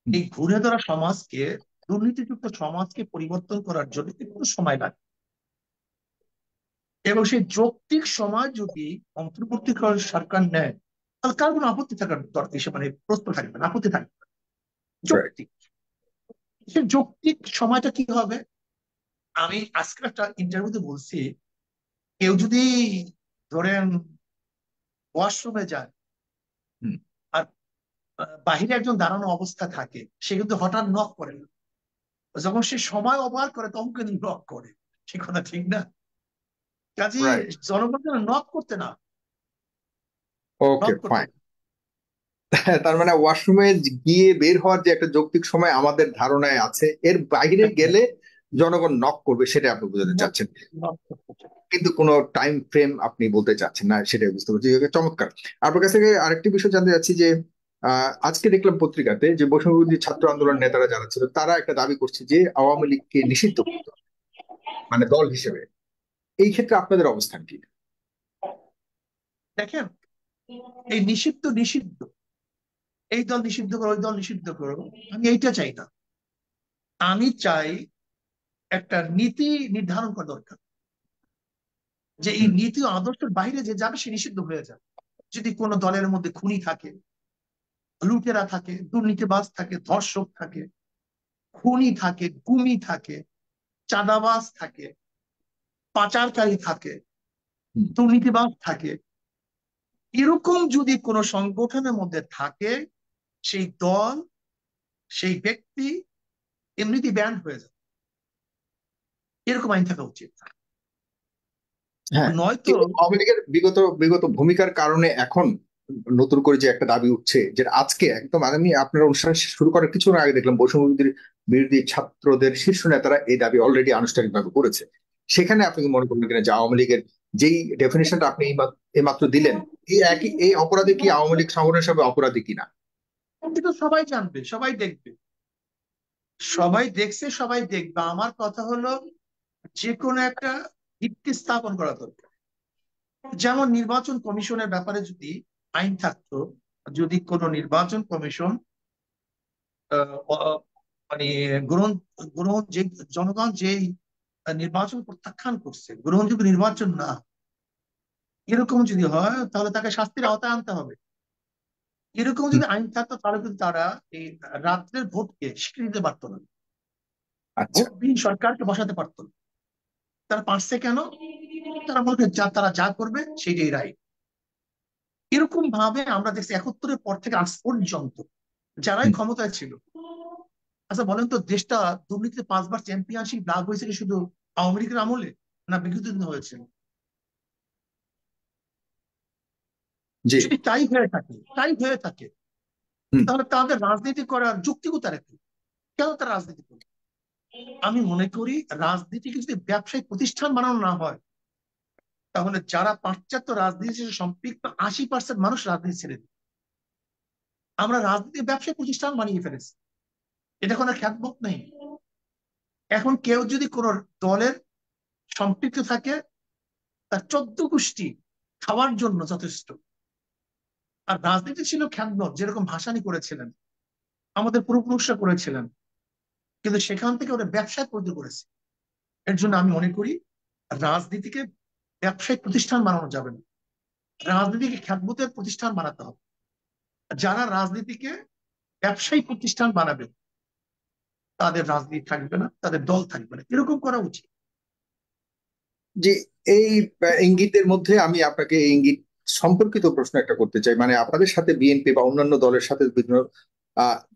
এই ঘুরে ধরা সমাজকে, দুর্নীতিযুক্ত সমাজকে পরিবর্তন করার জন্য একটু সময় লাগে, এবং সেই যৌক্তিক সময় যদি অন্তর্বর্তীকালীন সরকার নেয়, তাহলে কার কোনো আপত্তি থাকার দরকার, সে মানে প্রশ্ন থাকবে না, আপত্তি থাকবে না। রাইট। যৌক্তিক। সে যৌক্তিক সময়টা কি হবে? আমি আজকে একটা ইন্টারভিউতে বলছি, কেউ যদি ধরেন ওয়াশরুমে যায় হুম। আর বাহিরে একজন দাঁড়ানো অবস্থা থাকে, সে কিন্তু হঠাৎ নক করে না। যখন সে সময় ওভার করে তখন কিন্তু নক করে। ঠিক কথা ঠিক না? কাজে রাইট। জনগণ যেন নক করতে না, ওকে, নক করতে ফাইন। না। তার মানে ওয়াশরুমে গিয়ে বের হওয়ার যে একটা যৌক্তিক সময় আমাদের ধারণায় আছে, এর বাইরে গেলে জনগণ নক করবে, সেটা আপনি বোঝাতে knock চাচ্ছেন। knock করতে চায়। কিন্তু কোনো টাইম ফ্রেম আপনি বলতে চাচ্ছেন না, সেটাই বুঝতে পারছি। ওকে, চমৎকার। আপনার কাছ থেকে আরেকটি বিষয় জানতে চাচ্ছি যে আজকে দেখলাম পত্রিকাতে যে বৈষম্যবিরোধী ছাত্র আন্দোলন নেতারা যারা ছিল তারা একটা দাবি করছে যে আওয়ামী লীগকে নিষিদ্ধ করতে হবে, মানে দল হিসেবে। এই ক্ষেত্রে আপনাদের অবস্থান কি? দেখেন, এই নিষিদ্ধ নিষিদ্ধ, এই দল নিষিদ্ধ করো, ওই দল নিষিদ্ধ করো, আমি এইটা চাই না। আমি চাই একটা নীতি নির্ধারণ করা দরকার, যে এই হুম। নীতি ও আদর্শের বাইরে যে যাবে সে নিষিদ্ধ হয়ে যাবে। যদি কোনো দলের মধ্যে খুনি থাকে, লুটেরা থাকে, দুর্নীতিবাজ থাকে, ধর্ষক থাকে, খুনি থাকে, গুমি থাকে, চাঁদাবাজ থাকে, পাচারকারী থাকে, হুম। দুর্নীতিবাজ থাকে, এরকম যদি কোনো সংগঠনের মধ্যে থাকে, সেই দল, সেই ব্যক্তি এমনিতেই ব্যান্ড হয়ে যায়। এরকম আইন থাকা উচিত। হ্যাঁ। নয়তো কিন্তু আওয়ামী লীগের বিগত বিগত ভূমিকার কারণে এখন নতুন করে যে একটা দাবি উঠছে, যেটা আজকে একদম আমি আপনার অনুষ্ঠান শুরু করার কিছু আগে দেখলাম বৈষম্য বিরোধী ছাত্রদের শীর্ষ নেতারা এই দাবি অলরেডি আনুষ্ঠানিকভাবে করেছে। সেখানে আপনি কি মনে করবেন কিনা যে আওয়ামী লীগের যেই ডেফিনেশনটা আপনি এইমাত্র দিলেন, এই অপরাধী কি আওয়ামী লীগ সংগঠন হিসেবে অপরাধী কিনা? কিন্তু সবাই জানবে, সবাই দেখবে, সবাই দেখছে, সবাই দেখবে। আমার কথা হলো, যে কোনো একটা ভিত্তি স্থাপন করা দরকার। যেমন নির্বাচন কমিশনের ব্যাপারে যদি আইন থাকতো, যদি কোনো নির্বাচন কমিশন মানে গ্রহণ গ্রহণ যে জনগণ যে নির্বাচন প্রত্যাখ্যান করছে, গ্রহণযোগ্য নির্বাচন না, এরকম যদি হয় তাহলে তাকে শাস্তির আওতায় আনতে হবে। এরকম হুম। যদি আইন থাকতো তাহলে কিন্তু তারা এই রাত্রের ভোটকে স্বীকৃতি দিতে পারতো না, আচ্ছা। ভোটবিহীন সরকারকে বসাতে পারতো না। তারা পারছে কেন? তারা বলবে তারা যা করবে সেটাই রাইট। এরকম ভাবে আমরা দেখছি 71-এর পর থেকে আজ পর্যন্ত যারাই হুম। ক্ষমতায় ছিল। আচ্ছা বলেন তো, দেশটা দুর্নীতিতে 5বার চ্যাম্পিয়নশিপ লাভ হয়েছে কি শুধু আওয়ামী লীগের আমলে, না বিগত দিনে হয়েছে? জি। যদি তাই হয়ে থাকে, তাই হয়ে থাকে, হুম। তাহলে তাদের রাজনীতি করার যৌক্তিকতা রেখে কেন তারা রাজনীতি করে? আমি মনে করি রাজনীতিকে যদি ব্যবসায়িক প্রতিষ্ঠান বানানো না হয়, তাহলে যারা পাশ্চাত্য রাজনীতির সাথে সম্পৃক্ত 80% মানুষ রাজনীতি ছেড়ে দিবে। আমরা রাজনীতি ব্যবসায়িক প্রতিষ্ঠান বানিয়ে ফেলেছি, এটা কোনো খ্যাতমত নেই। এখন কেউ যদি কোন দলের সম্পৃক্ত থাকে, তার 14 গোষ্ঠী খাওয়ার জন্য যথেষ্ট। আর রাজনীতি ছিল খ্যাতমত, যেরকম ভাসানী করেছিলেন, আমাদের পূর্বপুরুষরা করেছিলেন, কিন্তু সেখান থেকে ওরা ব্যবসায় পরিণত করেছে। এর জন্য আমি মনে করি রাজনীতিকে ব্যবসায়িক প্রতিষ্ঠান বানানো যাবে না, রাজনীতিকে খ্যাতমতের প্রতিষ্ঠান বানাতে হবে। যারা রাজনীতিকে ব্যবসায়িক প্রতিষ্ঠান বানাবে, তাদের রাজনীতি থাকবে না, তাদের দল থাকবে না, এরকম করা উচিত। যে এই ইঙ্গিতের মধ্যে আমি আপনাকে এই ইঙ্গিত সম্পর্কিত প্রশ্ন একটা করতে চাই। মানে আপনাদের সাথে বিএনপি বা অন্যান্য দলের সাথে বিভিন্ন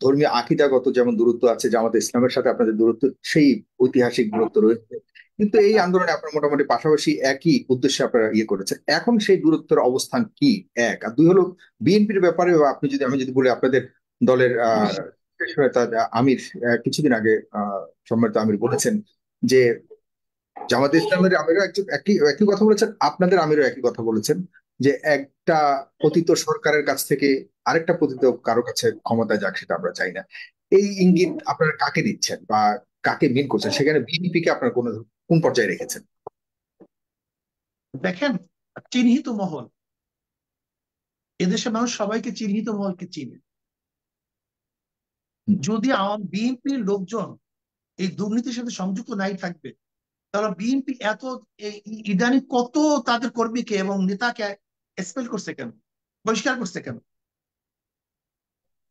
ধর্মীয় আকিদাগত যেমন দূরত্ব আছে, জামাতে ইসলামের সাথে আপনাদের দূরত্ব সেই ঐতিহাসিক দূরত্ব রয়েছে, কিন্তু এই আন্দোলনে আপনারা মোটামুটি পাশাপাশি একই উদ্দেশ্যে আপনারা ইয়ে করেছেন। এখন সেই দূরত্বের অবস্থান কি? এক আর দুই হলো বিএনপির ব্যাপারে আপনি যদি আমি যদি বলি আপনাদের দলের শীর্ষ নেতা আমির কিছুদিন আগে সম্মানিত আমির বলেছেন যে জামাতে ইসলামের আমিরও একজন একই একই কথা বলেছেন, আপনাদের আমিরও একই কথা বলেছেন যে একটা পতিত সরকারের কাছ থেকে আরেকটা পতিত কারো কাছে ক্ষমতা যাক, সেটা আমরা চাই না। এই ইঙ্গিত আপনারা কাকে দিচ্ছেন বা কাকে মিন করছেন? সেখানে বিএনপি কে আপনার কোন পর্যায়ে রেখেছেন? দেখেন, চিহ্নিত মহল, এদেশের মানুষ সবাইকে চিহ্নিত মহলকে চিনে। হুম। যদি বিএনপির লোকজন এই দুর্নীতির সাথে সংযুক্ত নাই থাকবে, তাহলে বিএনপি এত ইদানিং কত তাদের কর্মীকে এবং নেতাকে এক্সপেল করছে কেন, বহিষ্কার করছে কেন?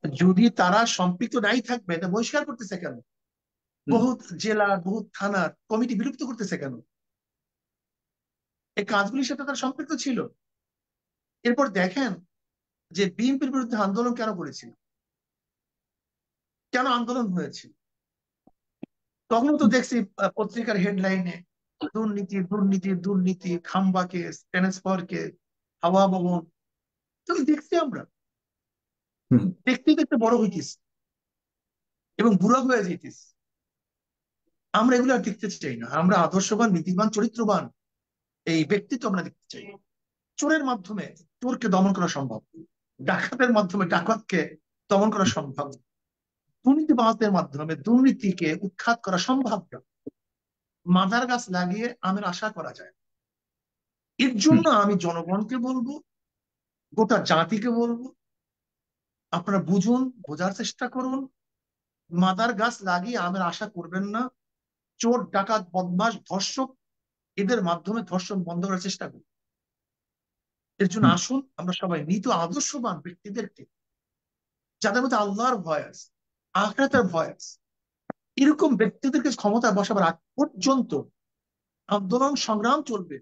যদি তারা সম্পৃক্ত নাই থাকবে, এটা বহিষ্কার করতেছে কেন? হুম। বহুত জেলার, বহুত থানার কমিটি বিলুপ্ত করতেছে কেন? এই কাজগুলির সাথে তারা সম্পৃক্ত ছিল। এরপর দেখেন যে বিএনপির বিরুদ্ধে আন্দোলন কেন করেছিল, কেন আন্দোলন হয়েছিল। তখন তো দেখছি পত্রিকার হেডলাইনে দুর্নীতি দুর্নীতি দুর্নীতি, খাম্বা কেস, ট্রান্সফার কেস, হাওয়া ভবন, তো দেখছি আমরা। হুম। দেখতে দেখতে বড় হইতিস এবং বুড়া হয়ে যেতিস। আমরা এগুলো আর দেখতে চাই না। আমরা আদর্শবান, নীতিবান, চরিত্রবান এই ব্যক্তিত্ব আমরা দেখতে চাই। চোরের মাধ্যমে চোরকে দমন করা সম্ভব, ডাকাতের মাধ্যমে ডাকাতকে দমন করা সম্ভব, দুর্নীতিবাজদের মাধ্যমে দুর্নীতিকে উৎখাত করা সম্ভব না। মাদার গাছ লাগিয়ে আমের আশা করা যায়। এর হুম। জন্য আমি জনগণকে বলবো, গোটা জাতিকে বলবো, আপনারা বুঝুন, বোঝার চেষ্টা করুন। মাদার গাছ লাগিয়ে আমের আশা করবেন না। চোর, ডাকাত, বদমাশ, ধর্ষক, এদের মাধ্যমে ধর্ষণ বন্ধ করার চেষ্টা করুন। এর জন্য হুম। আসুন আমরা সবাই নীত আদর্শবান ব্যক্তিদেরকে, যাদের মধ্যে আল্লাহর ভয় আছে, আখিরাতের ভয় আছে, এরকম ব্যক্তিদেরকে ক্ষমতায় বসাবার আগ পর্যন্ত আন্দোলন সংগ্রাম চলবে,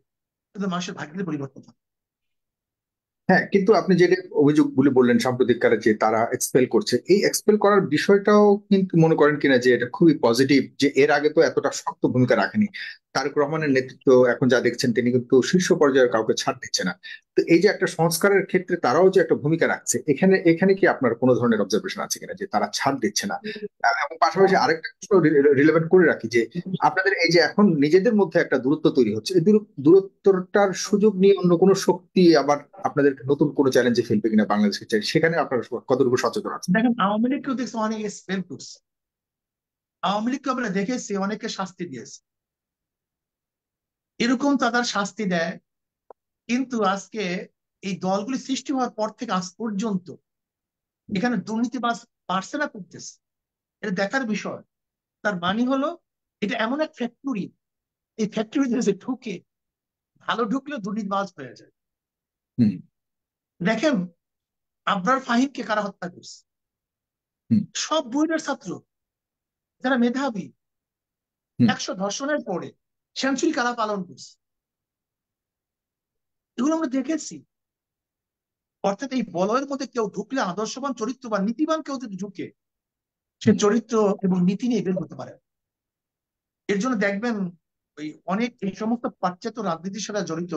কিন্তু মানুষের ভাগ্যের পরিবর্তন হবে। হ্যাঁ, কিন্তু আপনি যে অভিযোগগুলি বললেন সাম্প্রতিককালে যে তারা এক্সপেল করছে, এই এক্সপেল করার বিষয়টাও কিন্তু মনে করেন কিনা যে এটা খুবই পজিটিভ, যে এর আগে তো এতটা শক্ত ভূমিকা রাখেনি তারেক রহমানের নেতৃত্ব। এখন যা দেখছেন তিনি কিন্তু শীর্ষ পর্যায়ের কাউকে ছাড় দিচ্ছে না। তো এই যে একটা সংস্কারের ক্ষেত্রে তারাও যে একটা ভূমিকা রাখছে, এখানে এখানে কি আপনার কোনো ধরনের অবজারভেশন আছে কিনা যে তারা ছাড় দিচ্ছে না? এবং পাশাপাশি আরেকটা প্রশ্ন রিলেভেন্ট করে রাখি, যে আপনাদের এই যে এখন নিজেদের মধ্যে একটা দূরত্ব তৈরি হচ্ছে, এই দূরত্বটার সুযোগ নিয়ে অন্য কোনো শক্তি আবার আপনাদের নতুন কোনো চ্যালেঞ্জে ফেলবে কিনা বাংলাদেশকে চাই, সেখানে আপনারা কতটুকু সচেতন আছেন? দেখেন, আওয়ামী লীগকেও দেখছি অনেক স্পেল করছে। আওয়ামী লীগকে আমরা দেখেছি অনেকে শাস্তি দিয়েছে, এরকম তাদের শাস্তি দেয়। কিন্তু আজকে এই দলগুলি সৃষ্টি হওয়ার পর থেকে আজ পর্যন্ত এখানে দুর্নীতিবাজ পারছে না করতেছে, এটা দেখার বিষয়। তার মানে হলো এটা এমন এক ফ্যাক্টরি, এই ফ্যাক্টরিতে যে ঢুকে, ভালো ঢুকলে দুর্নীতিবাজ হয়ে যায়। হুম। দেখেন, আবরার ফাহিমকে কারা হত্যা করছে? হুম। সব বুয়েটের ছাত্র, যারা মেধাবী। হুম। 100 ধর্ষণের পরে সেঞ্চুরি কারা পালন করছে? এগুলো আমরা দেখেছি। অর্থাৎ এই বলয়ের মধ্যে কেউ ঢুকলে, আদর্শবান, চরিত্রবান, নীতিবান কেউ যদি ঢুকে, সে হুম। চরিত্র এবং নীতি নিয়ে বের হতে পারে। এর জন্য দেখবেন ওই অনেক এই সমস্ত পাশ্চাত্য রাজনীতির সাথে জড়িত,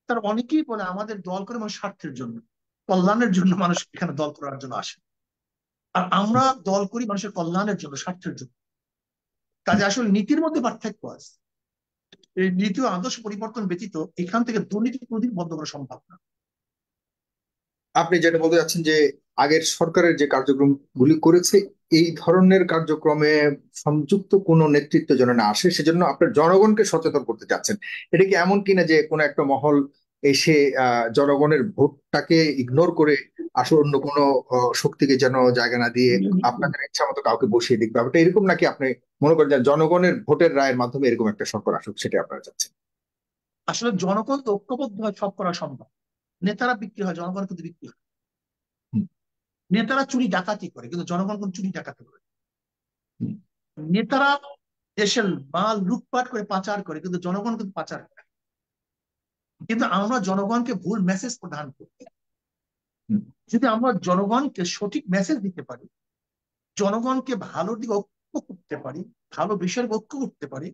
তার অনেকেই বলে আমাদের দল করে মানুষ স্বার্থের জন্য, কল্যাণের জন্য মানুষ এখানে দল করার জন্য আসে। আর আমরা দল করি মানুষের কল্যাণের জন্য, স্বার্থের জন্য। কাজে আসলে নীতির মধ্যে পার্থক্য আছে। এই নীতি ও আদর্শ পরিবর্তন ব্যতীত এখান থেকে দুর্নীতি কোনোদিন বন্ধ করা সম্ভব না। আপনি যেটা বলতে চাচ্ছেন যে আগের সরকারের যে কার্যক্রমগুলি করেছে, এই ধরনের কার্যক্রমে সংযুক্ত কোনো নেতৃত্ব যেন না আসে, সেজন্য আপনার জনগণকে সচেতন করতে চাচ্ছেন। এটা কি এমন কিনা যে কোনো একটা মহল এসে জনগণের ভোটটাকে ইগনোর করে আসলে অন্য কোনো শক্তিকে যেন জায়গা না দিয়ে আপনাদের ইচ্ছা মতো কাউকে বসিয়ে দিক, ব্যাপারটা এরকম নাকি? আপনি মনে করেন যে জনগণের ভোটের রায়ের মাধ্যমে এরকম একটা সরকার আসুক, সেটা আপনারা চাচ্ছেন? আসলে জনগণ তো ঐক্যবদ্ধ হয়, সব করা সম্ভব। নেতারা বিক্রি হয়, জনগণ কিন্তু বিক্রি হয়। হুম। নেতারা চুরি ডাকাতি করে, কিন্তু জনগণ কোন চুরি ডাকাতি করে? হুম। নেতারা দেশের মাল লুটপাট করে পাচার করে, কিন্তু জনগণ কিন্তু পাচার করে। কিন্তু আমরা জনগণকে ভুল মেসেজ প্রদান করি। হুম। যদি আমরা জনগণকে সঠিক মেসেজ দিতে পারি, জনগণকে ভালো দিকে ঐক্য করতে পারি, ভালো বিষয়ের ঐক্য করতে পারি,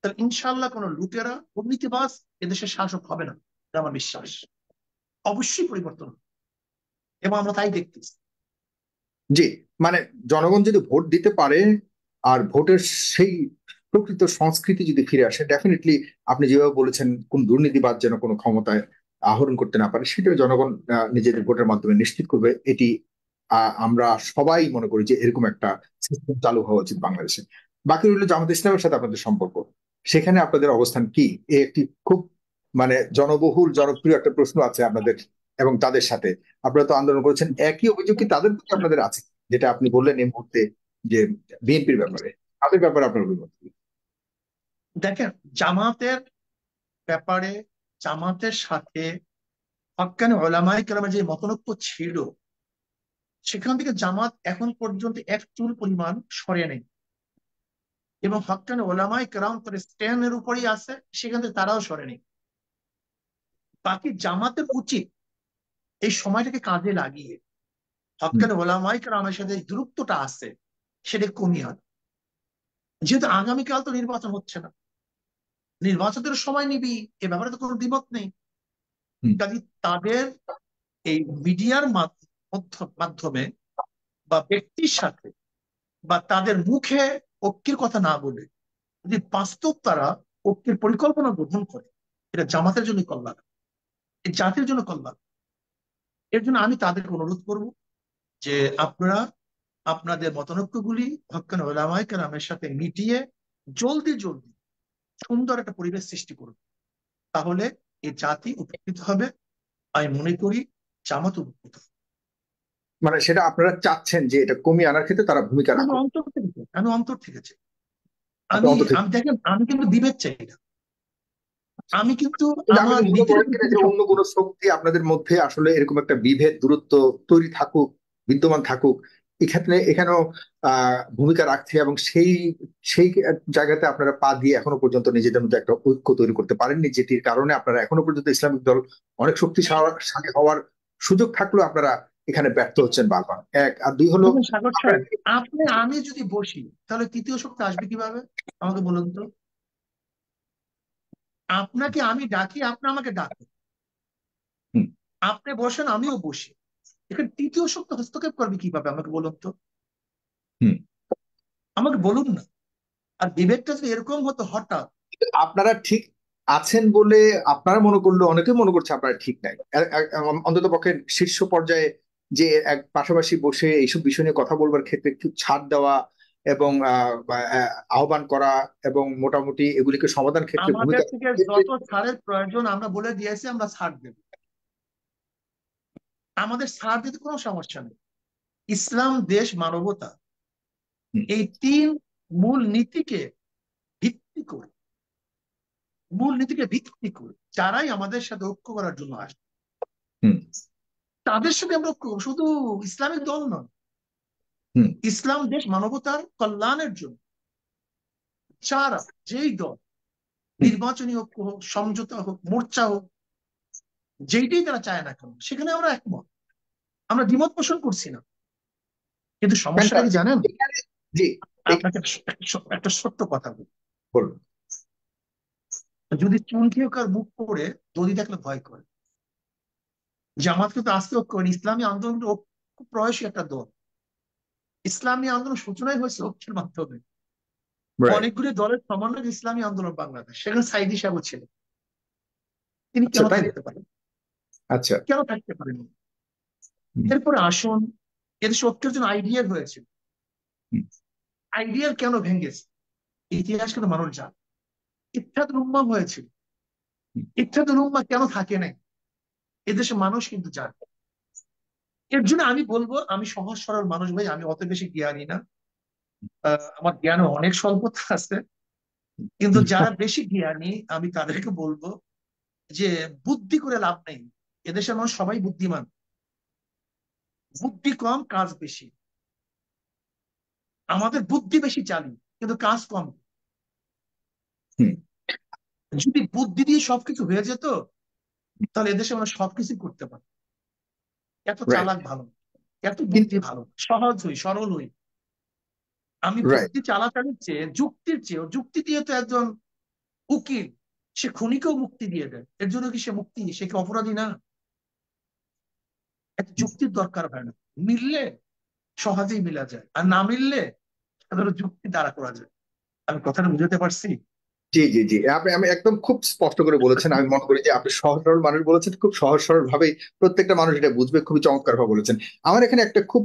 তাহলে ইনশাল্লাহ কোনো লুটেরা, দুর্নীতিবাজ এদেশের শাসক হবে না। এটা আমার বিশ্বাস। অবশ্যই পরিবর্তন হবে, এবং আমরা তাই দেখতেছি। জি। মানে জনগণ যদি ভোট দিতে পারে আর ভোটের সেই প্রকৃত সংস্কৃতি যদি ফিরে আসে, ডেফিনেটলি আপনি যেভাবে বলেছেন কোন দুর্নীতিবাদ যেন কোনো ক্ষমতায় আহরণ করতে না পারে, সেটা জনগণ নিজেদের ভোটের মাধ্যমে নিশ্চিত করবে। এটি আমরা সবাই মনে করি যে এরকম একটা সিস্টেম চালু হওয়া উচিত বাংলাদেশে। বাকি রইল জামাত ইসলামের সাথে আপনাদের সম্পর্ক, সেখানে আপনাদের অবস্থান কি? এ একটি খুব মানে জনবহুল জনপ্রিয় একটা প্রশ্ন আছে আপনাদের এবং তাদের সাথে। আপনারা তো আন্দোলন করেছেন, একই অভিযোগ কি তাদের প্রতি আপনাদের আছে, যেটা আপনি বললেন এই মুহূর্তে যে বিএনপির ব্যাপারে? তাদের ব্যাপারে আপনার অভিমত কি? দেখেন, জামাতের ব্যাপারে, জামাতের সাথে হক্কানি উলামায়ে কেরামের যে মতনৈক্য ছিল, সেখান থেকে জামাত এখন পর্যন্ত এক চুল পরিমাণ সরে নেই, এবং হক্কানি ওলামায়ে কেরাম তার স্ট্যান্ডের উপরেই আছে, সেখান থেকে তারাও সরেনি। বাকি জামাতের উচিত এই সময়টাকে কাজে লাগিয়ে হুম, হক্কানি ওলামায়ে কেরামের সাথে যে দূরত্বটা আছে সেটা কমিয়ে আনা। যেহেতু আগামীকাল তো নির্বাচন হচ্ছে না, নির্বাচনের সময় নিবি, এ ব্যাপারে তো কোনো দ্বিমত নেই। হুম। কাজে তাদের এই মিডিয়ার মাধ্যমে বা ব্যক্তির সাথে বা তাদের মুখে ঐক্যের কথা না বলে যদি বাস্তব তারা ঐক্যের পরিকল্পনা গ্রহণ করে, এটা জামাতের জন্য কল্যাণ, এই জাতির জন্য কল্যাণ। এর জন্য আমি তাদেরকে অনুরোধ করব যে আপনারা আপনাদের মতানৈক্যগুলি হক্কানি ওলামায়ে কেরামের সাথে মিটিয়ে জলদি জলদি সুন্দর একটা পরিবেশ সৃষ্টি করুন, তাহলে এই জাতি উপকৃত হবে। আমি মনে করি জামাত উপকৃত হবে। মানে সেটা আপনারা চাচ্ছেন যে এটা কমিয়ে আনার ক্ষেত্রে তারা ভূমিকা আমি রাখুক। অন্তর থেকে চাই, আমি অন্তর থেকে চাই। আপনি আমি অন্তর থেকে আমি দেখেন, আমি কিন্তু বিভেদ চাই না, আমি কিন্তু কিন্তু আপনি আমার কি মনে নীতির করেন উপর কিনা থেকে যে অন্য সবকিছু। কোনো শক্তি আপনাদের মধ্যে আসলে এরকম একটা বিভেদ দূরত্ব তৈরি থাকুক, বিদ্যমান থাকুক, এক্ষেত্রে এখানেও ভূমিকা রাখছে, এবং সেই সেই জায়গাতে আপনারা পা দিয়ে এখনো পর্যন্ত নিজেদের মধ্যে একটা ঐক্য তৈরি করতে পারেননি, যেটির কারণে আপনারা এখনো পর্যন্ত ইসলামিক দল অনেক শক্তিশালী হওয়ার সুযোগ থাকলেও আপনারা এখানে ব্যর্থ হচ্ছেন বারবার। এক আর দুই হলো দেখুন সাগর আপনারা সাহেব, আমি যদি বসি তাহলে তৃতীয় শক্তি আসবে কিভাবে আমাকে বলুন তো? আপনাকে আমি ডাকি, আপনি আমাকে ডাকেন, হুম, আপনি বসেন আমিও বসি, এখানে তৃতীয় শক্তি হস্তক্ষেপ করবে কিভাবে আমাকে বলুন তো? হুম। আমাকে বলুন না। আর বিবেকটা যদি এরকম হতো হঠাৎ। আপনারা ঠিক আছেন বলে আপনারা মনে করলে অনেকে মনে করছে আপনারা ঠিক নাই। অন্তত পক্ষে শীর্ষ পর্যায়ে যে এক পাশাপাশি বসে এইসব বিষয় নিয়ে কথা বলবার ক্ষেত্রে একটু ছাড় দেওয়া এবং আহ্বান করা এবং মোটামুটি এগুলিকে সমাধান ক্ষেত্রে আমাদের ভূমিকা থেকে ক্ষেত্রে। যত ছাড়ের প্রয়োজন আমরা বলে দিয়েছি, আমরা ছাড় দেব, আমাদের ছাড় দিতে কোনো সমস্যা নেই। ইসলাম, দেশ, মানবতা, হুম, এই তিন মূল নীতিকে ভিত্তি করে, মূল নীতিকে ভিত্তি করে যারাই আমাদের সাথে ঐক্য করার জন্য আসে, হুম, তাদের সাথে আমরা ঐক্য করব। শুধু ইসলামিক দল নয়, হুম, ইসলাম, দেশ, মানবতার কল্যাণের জন্য যারা, যেই দল, হুম। নির্বাচনী ঐক্য হোক, সমঝোতা হোক, মোর্চা হোক, যেইটাই তারা চায় না কেন, সেখানে আমরা একমত, আমরা দ্বিমত পোষণ করছি না। কিন্তু সমস্যাটা কি ফ্যান্টাস্টিক জানেন? এখানে। জি। আপনাকে একটা সত্য কথা বলি, বলুন। যদি চুন খেয়ে কার মুখ পড়ে দড়ি দেখলে ভয় করে। জামাত কিন্তু আজকে ঐক্য করেনি, ইসলামী আন্দোলন কিন্তু খুব প্রয়াসী একটা দল। ইসলামী আন্দোলন সূচনাই হয়েছে ঐক্যের মাধ্যমে। রাইট। অনেকগুলি দলের সমন্বয় ইসলামী আন্দোলন বাংলাদেশ, সেখানে সাইদি সাহেব ছিলেন। তিনি আচ্ছা, কেন তাই না? থাকতে পারেন? আচ্ছা। কেন থাকতে পারেন? হুম, এরপরে আসুন, এদেশে ঐক্যের জন্য আইডিয়াল হয়েছিল, হুম, আইডিয়াল কেন ভেঙেছে ইতিহাস কিন্তু মানুষ জানে। ইত্তেহাদুল উম্মাহ হয়েছিল, হুম। ইত্তেহাদুল উম্মাহ কেন থাকে নাই এদেশে মানুষ কিন্তু জানে। এর জন্য আমি বলবো, আমি সহজ সরল মানুষ ভাই, আমি অত বেশি জ্ঞানী না, আমার জ্ঞানে অনেক স্বল্পতা আছে। কিন্তু যারা বেশি জ্ঞানী আমি তাদেরকে বলবো যে বুদ্ধি করে লাভ নেই। এদেশের মানুষ সবাই বুদ্ধিমান, বুদ্ধি কম কাজ বেশি। আমাদের বুদ্ধি বেশি চালু, কিন্তু কাজ কম। হুম। যদি বুদ্ধি দিয়ে সবকিছু হয়ে যেত, তাহলে এদেশে মানুষ সবকিছু করতে পারে। এত রাইট। চালাক ভালো, এত বুদ্ধি কিন্তু ভালো, সহজ হই, সরল হই। আমি রাইট। বুদ্ধি চালাচালির চেয়ে যুক্তির চেয়ে, যুক্তি দিয়ে তো একজন উকিল সে খুনিকেও মুক্তি দিয়ে দেয়, এর জন্য কি সে মুক্তি, সে কি অপরাধী না? একটা যুক্তির দরকার হয় না, মিললে সহজেই মিলা যায়, আর না মিললে সাধারণ যুক্তি দ্বারা করা যায়। আমি কথাটা বুঝাতে পারছি? জি, জি, জি, আপনি আমি একদম খুব স্পষ্ট করে বলেছেন। আমি মনে করি যে আপনি সহজ সরল মানুষ বলেছেন, খুব সহজ সরল ভাবেই প্রত্যেকটা মানুষ এটা বুঝবে, খুবই চমৎকার ভাবে বলেছেন। আমার এখানে একটা খুব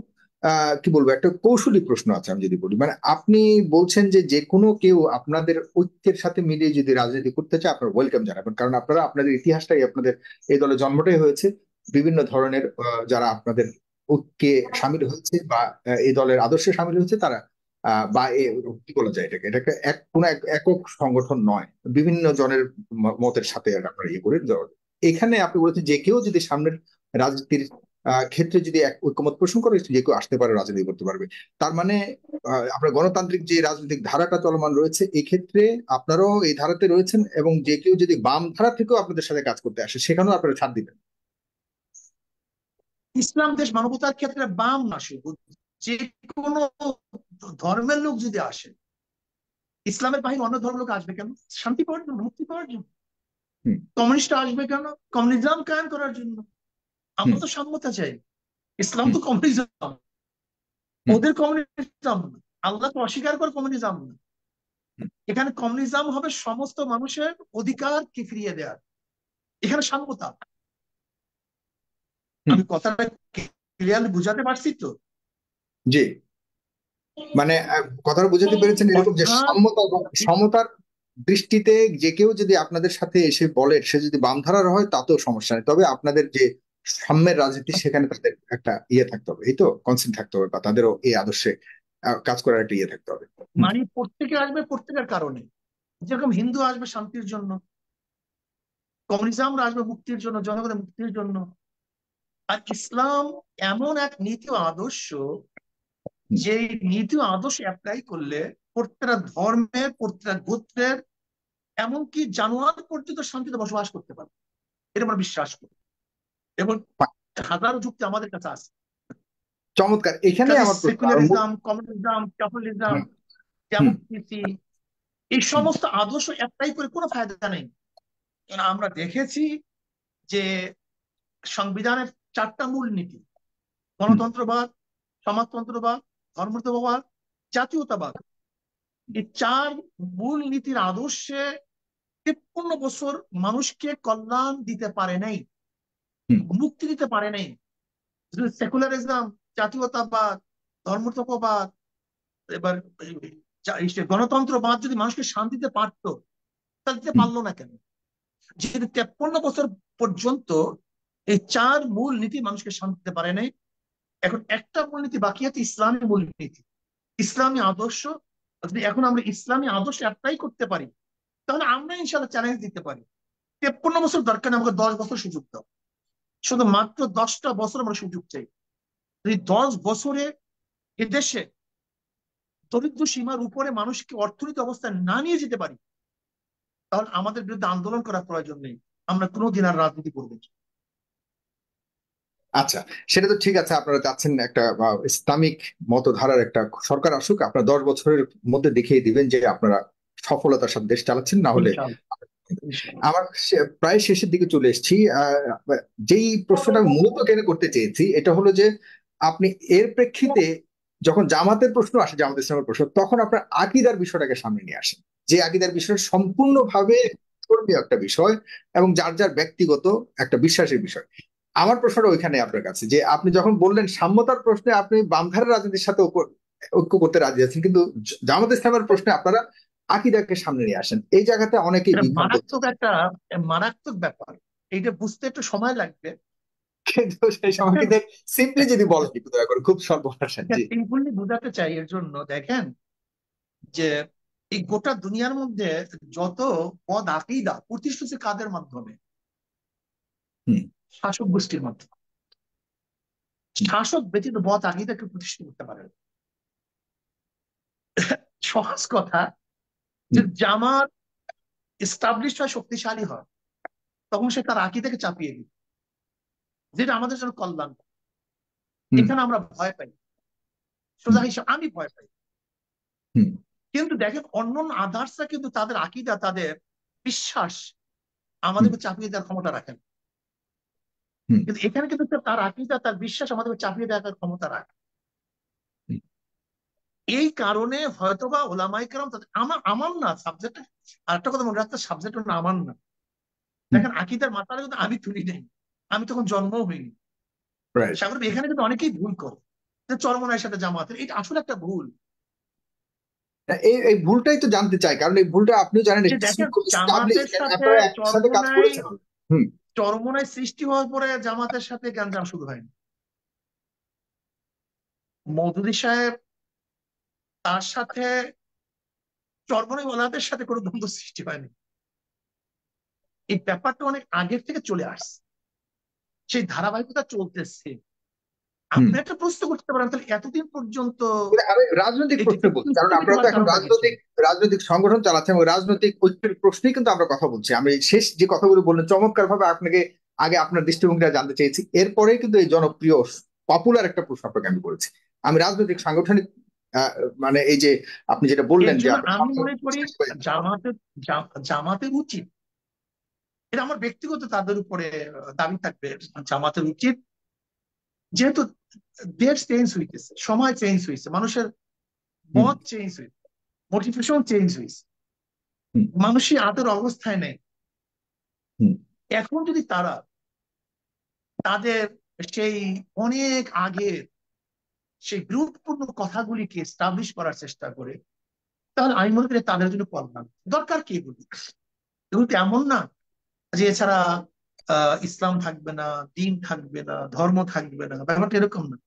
কি বলবো, একটা কৌশলী প্রশ্ন আছে, আমি যদি বলি, মানে আপনি বলছেন যে যে কোনো কেউ আপনাদের ঐক্যের সাথে মিলিয়ে যদি রাজনীতি করতে চায় আপনারা ওয়েলকাম জানাবেন, কারণ আপনারা আপনাদের ইতিহাসটাই, আপনাদের এই দলের জন্মটাই হয়েছে বিভিন্ন ধরনের যারা আপনাদের ঐক্যে সামিল হয়েছে বা এই দলের আদর্শে সামিল হয়েছে তারা বা কি বলা যায় এটাকে, কোনো একক সংগঠন নয়, বিভিন্ন জনের মতের সাথে আপনারা ইয়ে করে এখানে আপনি বলেছেন যে কেউ যদি সামনের রাজনীতির ক্ষেত্রে যদি এক ঐকমত পোষণ করে, যে কেউ আসতে পারে, রাজনীতি করতে পারবে। তার মানে আপনার গণতান্ত্রিক যে রাজনৈতিক ধারাটা চলমান রয়েছে, এই ক্ষেত্রে আপনারাও এই ধারাতে রয়েছেন, এবং যে কেউ যদি বাম ধারা থেকেও আপনাদের সাথে কাজ করতে আসে, সেখানেও আপনারা ছাড় দিবেন। ইসলাম দেশ মানবতার ক্ষেত্রে বাম না শুধু, যে কোনো ধর্মের লোক যদি আসে, ইসলামের বাহিনী অন্য ধর্মের লোক আসবে কেন? শান্তি পাওয়ার জন্য, মুক্তি পাওয়ার জন্য। হুম। কমিউনিস্ট আসবে কেন? কমিউনিজম কায়েম করার জন্য। আমরা হুম। তো সাম্যতা চাই। ইসলাম হুম। তো কমিউনিজম, হুম। ওদের কমিউনিজম না। আল্লাহ তো অস্বীকার করে কমিউনিজম না। হুম। এখানে কমিউনিজম হবে সমস্ত মানুষের অধিকারকে ফিরিয়ে দেওয়ার। এখানে সাম্যতা। হুম। আমি কথাটা ক্লিয়ারলি বুঝাতে পারছি তো? জি। মানে কথাটা বুঝাতে পেরেছেন এরকম যে অর্থাৎ সাম্যতা এবং সমতার দৃষ্টিতে যে কেউ যদি আপনাদের সাথে এসে বলে সে যদি বামধারার হয়, তাতেও সমস্যা নেই, তবে আপনাদের যে সাম্যের রাজনীতি, সেখানে তাদের একটা ইয়ে থাকতে হবে, এই তো কনসেন্ট থাকতে হবে, বা তাদেরও এই আদর্শে কাজ করার একটা ইয়ে থাকতে হবে। হুম। মানে প্রত্যেকে আসবে প্রত্যেকের কারণে। যেরকম হিন্দু আসবে শান্তির জন্য, কমিউনিজম আসবে মুক্তির জন্য, জনগণের মুক্তির জন্য। আর ইসলাম এমন এক নীতি ও আদর্শ, হুম। যে নীতি ও আদর্শ অ্যাপ্লাই করলে প্রত্যেকটা ধর্মের, প্রত্যেকটা গোত্রের, এমনকি জানোয়ার পর্যন্ত শান্তিতে বসবাস করতে পারবে। এটা আমরা বিশ্বাস করি, এবং হাজারো যুক্তি আমাদের কাছে আছে। চমৎকার, এখানে কাজে আমার প্রশ্ন আর সেকুলারিজম, কমিউনিজম, ক্যাপিটালিজম, হুম। হুম। ডেমোক্রেসি, এই হুম। সমস্ত আদর্শ অ্যাপ্লাই করে কোনো ফায়দা নেই। কারণ আমরা দেখেছি যে সংবিধানের চারটা মূল নীতি: হুম। গণতন্ত্রবাদ, সমাজতন্ত্রবাদ, ধর্মতন্ত্রবাদ, জাতীয়তাবাদ। এই চার মূল নীতির আদর্শে 53 বছর মানুষকে কল্যাণ দিতে পারে নাই, হুম। মুক্তি দিতে পারে নাই। সেকুলারিজম, জাতীয়তাবাদ, ধর্মতত্ত্ববাদ, এবার গণতন্ত্রবাদ যদি মানুষকে শান্তিতে পারতো, তাহলে দিতে হুম। পারলো না কেন? যেহেতু 53 বছর পর্যন্ত এই চার মূল নীতি মানুষকে শান্তি দিতে পারে নাই, এখন একটা মূলনীতি বাকি আছে, ইসলামী মূলনীতি, ইসলামী আদর্শ। যদি এখন আমরা ইসলামী আদর্শ অ্যাপ্লাই করতে পারি, তাহলে আমরা ইনশাল্লাহ চ্যালেঞ্জ দিতে পারি। 53 বছর দরকার নেই, আমাকে 10 বছর সুযোগ দাও। শুধু মাত্র 10টা বছর আমরা সুযোগ চাই। যদি 10 বছরে এদেশে দরিদ্র সীমার উপরে মানুষকে অর্থনৈতিক অবস্থায় না নিয়ে যেতে পারি, তাহলে আমাদের বিরুদ্ধে আন্দোলন করার প্রয়োজন নেই। আমরা কোনোদিন আর রাজনীতি করবো না। আচ্ছা, সেটা তো ঠিক আছে, আপনারা চাচ্ছেন একটা ইসলামিক মতধারার একটা সরকার আসুক, আপনারা 10 বছরের মধ্যে দেখিয়ে দিবেন যে আপনারা সফলতার সাথে দেশ চালাচ্ছেন, না হলে। ইনশাআল্লাহ, ইনশাআল্লাহ। আমার প্রায় শেষের দিকে চলে এসেছি। যেই প্রশ্নটা মূলত কেন করতে চেয়েছি, এটা হলো যে আপনি এর প্রেক্ষিতে যখন জামাতের প্রশ্ন আসে, জামাত ইসলামের প্রশ্ন, তখন আপনার আকীদার বিষয়টাকে সামনে নিয়ে আসেন, যে আকীদার বিষয় সম্পূর্ণভাবে ধর্মীয় একটা বিষয়, এবং যার যার ব্যক্তিগত একটা বিশ্বাসের বিষয়। আমার প্রশ্নটা ওইখানে আপনার কাছে, যে আপনি যখন বললেন সাম্যতার প্রশ্নে আপনি বামধারা রাজনীতির সাথে ঐক্য করতে রাজি আছেন, কিন্তু জামাত ইসলামের প্রশ্নে আপনারা আকীদাকে সামনে নিয়ে আসেন, এই জায়গাতে অনেকেই এটা বিভ্রান্ত হচ্ছে। মারাত্মক একটা মারাত্মক ব্যাপার। এইটা বুঝতে একটু সময় লাগবে। কিন্তু সেই দেখেন, সময়কে সিম্পলি যদি বলেন একটু দয়া করে, খুব স্বল্প ভাষায়। জি। সিম্পলি বোঝাতে চাই এর জন্য, দেখেন যে এই গোটা দুনিয়ার মধ্যে যত পদ আকিদা প্রতিষ্ঠিত হচ্ছে কাদের মাধ্যমে? হুম। শাসক গোষ্ঠীর মাধ্যমে। হুম। শাসক ব্যতীত পদ আকিদাকে প্রতিষ্ঠিত করতে পারে না। সহজ কথা, যে হুম। জামাত এস্টাবলিশ হয়, শক্তিশালী হয়, তখন সে তার আকিদাকে চাপিয়ে দিবে, যেটা আমাদের জন্য কল্যাণ। হুম। এখানে আমরা ভয় পাই, হুম। সোজা হিসাব আমি ভয় পাই। হুম। কিন্তু দেখেন অন্য আদার্সরা কিন্তু তাদের আকিদা, তাদের বিশ্বাস হুম। আমাদেরকে চাপিয়ে দেওয়ার ক্ষমতা রাখেন। হুম। কিন্তু এখানে কিন্তু তার আকিদা, তার বিশ্বাস আমাদেরকে চাপিয়ে দেওয়ার ক্ষমতা রাখে। হুম। এই কারণে হয়তোবা ওলামাই কেরাম আমার আমার না সাবজেক্ট। আর একটা কথা মনে রাখতে, সাবজেক্ট না আমার না। হুম। দেখেন আকিদার মাথাটা কিন্তু আমি তুলি নাই, আমি তখন জন্মও হইনি। রাইট। সাগর ভাই, এখানে কিন্তু অনেকেই ভুল করে, যে চরমনায়ের সাথে জামাতের, এটা আসলে একটা ভুল। এই এই ভুলটাই তো জানতে চাই, কারণ এই ভুলটা আপনিও জানেন, যে দেখেন স্টাবলিশ, জামাতের সাথে আপনারা একসাথে কাজ চরমনাই, করেছেন। হুম। চরমনায় সৃষ্টি হওয়ার পরে জামাতের সাথে গ্যাঞ্জাম শুরু হয়নি। মৌদুদী সাহেব, তার সাথে চরমনাই ওয়ালাদের সাথে কোনো দ্বন্দ্ব সৃষ্টি হয়নি। এই ব্যাপারটা অনেক আগের থেকে চলে আসছে, সেই ধারাবাহিকতা চলতেছে। হুম। আপনি একটা প্রশ্ন করতে পারেন, তাহলে এতদিন পর্যন্ত কিন্তু আমি রাজনৈতিক এই প্রশ্ন বলছি, কারণ স্থগিত আপনারা তো হওয়ার এখন কারণটা কি ছিল? রাজনৈতিক রাজনৈতিক সংগঠন চালাচ্ছেন এবং রাজনৈতিক ঐক্যের প্রশ্নেই কিন্তু আমরা কথা বলছি। আমি শেষ যে কথাগুলো বললেন চমৎকার ভাবে আপনাকে আগে আপনার দৃষ্টিভঙ্গিটা জানতে চেয়েছি, এরপরে কিন্তু এই জনপ্রিয় পপুলার একটা প্রশ্ন আপনাকে আমি করেছি। আমি রাজনৈতিক সাংগঠনিক আহ, মানে এই যে আপনি যেটা এর বললেন যে জন্য আপনি আমি মনে করি জামাতের জামাতের উচিত, এটা আমার ব্যক্তিগত তাদের উপরে দাবি থাকবে, জামাতের উচিত, যেহেতু দেশ চেঞ্জ হইতেছে, সময় চেঞ্জ হয়েছে, মানুষের হুম। মত চেঞ্জ হয়েছে, মোটিভেশন চেঞ্জ হয়েছে, হুম। মানুষই আদর অবস্থায় নেই। হুম। এখন যদি তারা তাদের সেই অনেক আগের সেই গুরুত্বপূর্ণ কথাগুলিকে স্টাবলিশ করার চেষ্টা করে, তাহলে আমি মনে করি তাদের জন্য কল্যাণ। দরকার কি বলি, এগুলো তো এমন না যে এছাড়া ইসলাম থাকবে না, দিন থাকবে না, ধর্ম থাকবে না, ব্যাপারটা এরকম না।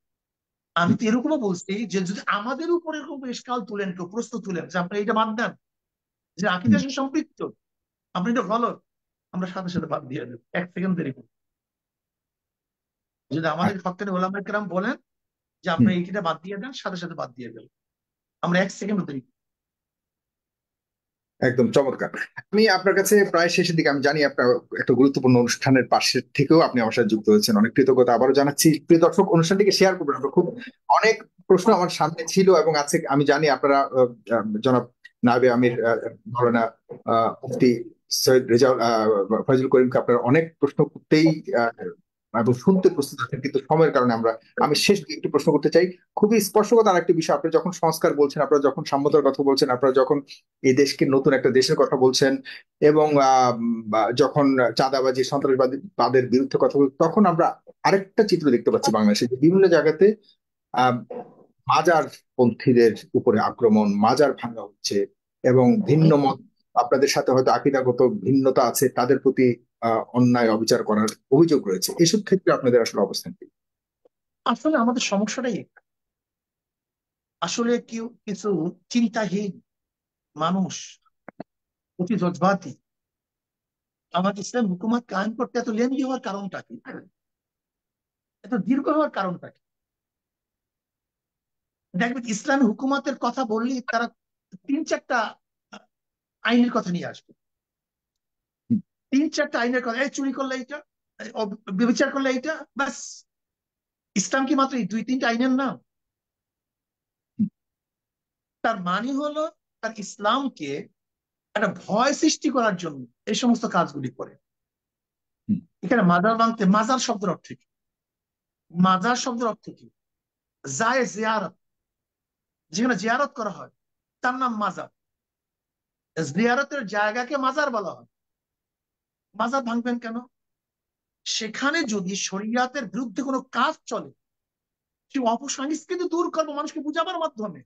আমি হুম। তো এরকমও বলছি যে যদি আমাদের উপর এরকম এসকাল তুলেন, কেউ প্রশ্ন তুলেন যে আপনি এটা বাদ দেন, যে হুম। আকিদার সাথে সম্পৃক্ত, আপনি এটা গলত, আমরা সাথে সাথে বাদ দিয়ে দেব, 1 সেকেন্ড দেরি করব। যদি আমাদের আচ্ছা। হক্কানি ওলামায়ে কেরাম বলেন যে আপনি হুম। এইটা বাদ দিয়ে দেন, সাথে সাথে বাদ দিয়ে দেব, আমরা 1 সেকেন্ড দেরি করব। একদম চমৎকার। আমি আপনার কাছে প্রায় শেষের দিকে, আমি জানি আপনার একটা গুরুত্বপূর্ণ অনুষ্ঠানের পাশে থেকেও আপনি আমার সাথে যুক্ত হয়েছেন, অনেক কৃতজ্ঞতা আবারও জানাচ্ছি। প্রিয় দর্শক, অনুষ্ঠানটিকে শেয়ার করবেন। আমরা খুব অনেক প্রশ্ন আমার সামনে ছিল এবং আছে, আমি জানি আপনারা জনাব নায়েবে আমির মাওলানা মুফতি সৈয়দ রেজাউল ফয়জুল করিমকে আপনারা অনেক প্রশ্ন করতেই এবং শুনতে প্রস্তুত আছেন, কিন্তু সময়ের কারণে আমি শেষ একটি প্রশ্ন করতে চাই। খুবই স্পর্শকাতর একটি বিষয়, আপনি যখন সংস্কার বলছেন, আপনারা যখন সাম্যতার কথা বলছেন, আপনারা যখন এই দেশকে নতুন একটা দেশের কথা বলছেন এবং যখন চাঁদাবাজি সন্ত্রাসবাদী বাদের বিরুদ্ধে কথা বলছেন, তখন আমরা আরেকটা চিত্র দেখতে পাচ্ছি বাংলাদেশে, যে বিভিন্ন জায়গাতে আহ মাজার পন্থীদের উপরে আক্রমণ, মাজার ভাঙা হচ্ছে এবং ভিন্ন মত, আপনাদের সাথে হয়তো আকীদাগত ভিন্নতা আছে, তাদের প্রতি অন্যায় অবিচার করার অভিযোগ রয়েছে। এসব ক্ষেত্রে আপনাদের আসলে অবস্থান কি? আসলে আমাদের সমস্যাটাই আসলে কেউ কিছু চিন্তাহীন মানুষ, অতি জজবাতি, আমাদের ইসলাম হুকুমত কায়েম করতে এত লেন্দি হওয়ার কারণটা কি, এত দীর্ঘ হওয়ার কারণটা কি? দেখবেন ইসলামী হুকুমতের কথা বললেই তারা 3-4টা আইনের কথা নিয়ে আসবে, 3-4টা আইনের কথা, এই চুরি করলে এইটা, এই ব্যভিচার করলে এইটা, বাস। ইসলাম কি মাত্র এই 2-3টা আইনের নাম? তার মানে হলো তার ইসলামকে একটা ভয় সৃষ্টি করার জন্য এই সমস্ত কাজগুলি করে। এখানে মাজার ভাঙতে, মাজার শব্দের অর্থ কি? মাজার শব্দের অর্থ কি? যায় জিয়ারত, যেখানে জিয়ারত করা হয় তার নাম মাজার। জিয়ারতের জায়গাকে মাজার বলা হয়। মাজার ভাঙবেন কেন? সেখানে যদি শরিয়াতের বিরুদ্ধে কোনো কাজ চলে, সেই অপসংস্কৃতি দূর করবো মানুষকে বুঝাবার মাধ্যমে।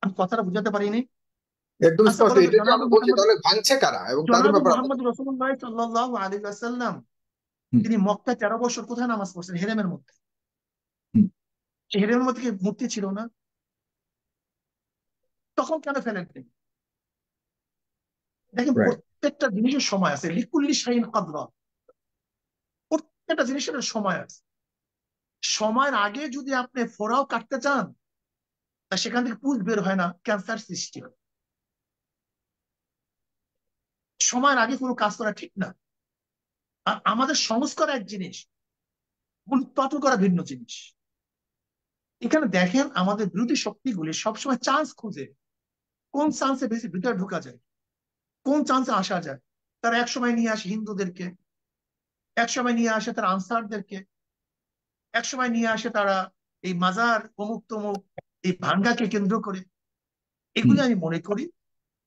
আমি কথাটা বুঝাতে পারিনি। একদম আচ্ছা স্পষ্ট, বলেন তো, এটা যে আমরা বলছি তাহলে ভাঙছে কারা এবং তাদের জনাবে ব্যাপারে মোহাম্মদ রাসূলুল্লাহ সাল্লাল্লাহু আলাইহি ওয়াসাল্লাম হুম। তিনি মক্কায় 13 বছর কোথায় নামাজ পড়ছেন? হেরেমের মধ্যে। হুম। সেই হেরেমের মধ্যে কি মূর্তি ছিল না? তখন কেন ফেলেননি? দেখেন, রাইট। প্রত্যেকটা জিনিসের সময় আছে, লিকুল্লি শাইইন কদরা, প্রত্যেকটা জিনিসের একটা সময় আছে। সময়ের আগে যদি আপনি ফোড়াও কাটতে চান, তা সেখান থেকে পুঁজ বের হয় না, ক্যান্সার সৃষ্টি হয়। সময়ের আগে কোনো কাজ করা ঠিক না। আর আমাদের সংস্কার এক জিনিস, উৎপাদন করা ভিন্ন জিনিস। এখানে দেখেন আমাদের বিরোধী শক্তিগুলি সবসময় চান্স খুঁজে, কোন চান্সে বেশি ভিতরে ঢোকা যায়, কোন চান্সে আসা যায়। তারা একসময় নিয়ে আসে হিন্দুদেরকে, একসময় নিয়ে আসে তারা আনসারদেরকে, একসময় নিয়ে আসে তারা এই মাজার অমুক তমুক, এই ভাঙ্গাকে কেন্দ্র করে। হুম। এগুলি আমি মনে করি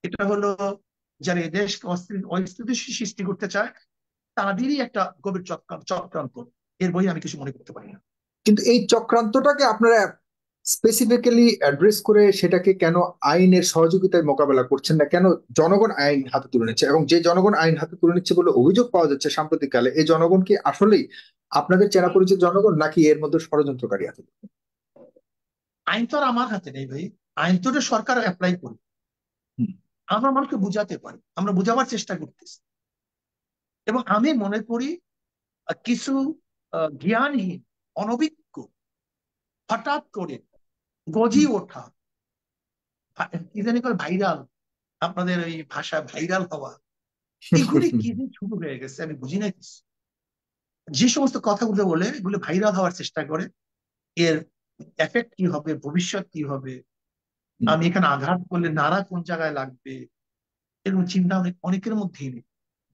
এটা হলো যারা এই দেশকে অস্থিতিশীল সৃষ্টি করতে চায় তাদেরই একটা গভীর চক্রান্ত। এর বই আমি কিছু মনে করতে পারি না। কিন্তু এই চক্রান্তটাকে আপনারা স্পেসিফিক্যালি অ্যাড্রেস করে সেটাকে কেন আইনের সহযোগিতায় মোকাবেলা করছেন না? কেন জনগণ আইন হাতে তুলে নিচ্ছে, এবং যে জনগণ আইন হাতে তুলে নিচ্ছে বলে অভিযোগ পাওয়া যাচ্ছে সাম্প্রতিককালে, এই জনগণ কি আসলেই আপনাদের চেনা পরিচিত জনগণ, নাকি এর মধ্যে ষড়যন্ত্রকারী আছে? আইন তো আর আমার হাতে নেই ভাই, আইন তো এটা সরকার অ্যাপ্লাই করে। হুম। আমরা মানুষকে বুঝাতে পারি, আমরা বুঝাবার চেষ্টা করতেছি। এবং আমি মনে করি কিছু জ্ঞানহীন অনভিজ্ঞ, হঠাৎ করে গজিয়ে ওঠা, কি জানি করে ভাইরাল, আপনাদের ওই ভাষা ভাইরাল হওয়া, এগুলি কি যে শুরু হয়ে গেছে আমি বুঝি না কিছু। যে সমস্ত কথাগুলো বলে এগুলো ভাইরাল হওয়ার চেষ্টা করে, এর এফেক্ট কি হবে, ভবিষ্যৎ কি হবে, আমি এখানে আঘাত করলে নাড়া কোন জায়গায় লাগবে, এরকম চিন্তা অনেকের মধ্যেই নেই।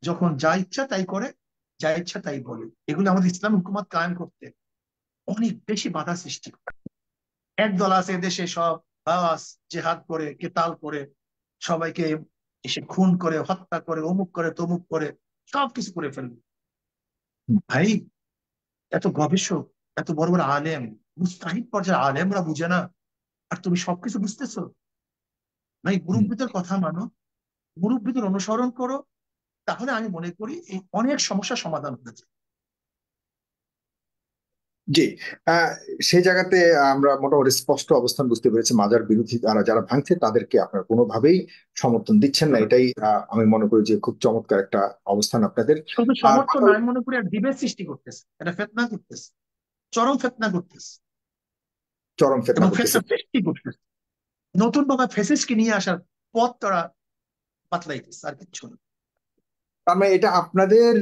যখন যা ইচ্ছা তাই করে, যা ইচ্ছা তাই বলে, এগুলো আমাদের ইসলাম হুকুমত কায়েম করতে অনেক বেশি বাধা সৃষ্টি করে। একদল আছে দেশে সব বাস জেহাদ করে, কেতাল করে, সবাইকে এসে খুন করে, হত্যা করে, অমুক করে, তমুক করে, সবকিছু করে ফেলবে। ভাই, এত গবেষক, এত বড় বড় আলেম, মুস্তাহিদ পর্যায়ে আলেমরা বুঝে না, আর তুমি সবকিছু বুঝতেছো? ভাই, মুরব্বীদের কথা মানো, মুরব্বীদের অনুসরণ করো, তাহলে আমি মনে করি এই অনেক সমস্যার সমাধান হয়েছে। জি। আহ, সেই জায়গাতে আমরা মোটামুটি স্পষ্ট অবস্থান বুঝতে পেরেছি, মাজার বিরোধী যারা যারা ভাঙছে তাদেরকে আপনারা কোনোভাবেই সমর্থন দিচ্ছেন না, এটাই আমি মনে করি যে খুব চমৎকার একটা অবস্থান আপনাদের। শুধু আর সমর্থন কথা নয়, আমি মনে করি বিভেদ সৃষ্টি করতেছে, এটা ফেতনা করতেছে, চরম ফেতনা করতেছে, চরম ফেতনা এবং করতেছে। ফেতনা সৃষ্টি করতেছে। নতুন ভাবে ফেসিস্টকে নিয়ে আসার পথ তারা বাতলাইতেছে, আর কিচ্ছু না। তার মানে এটা আপনাদের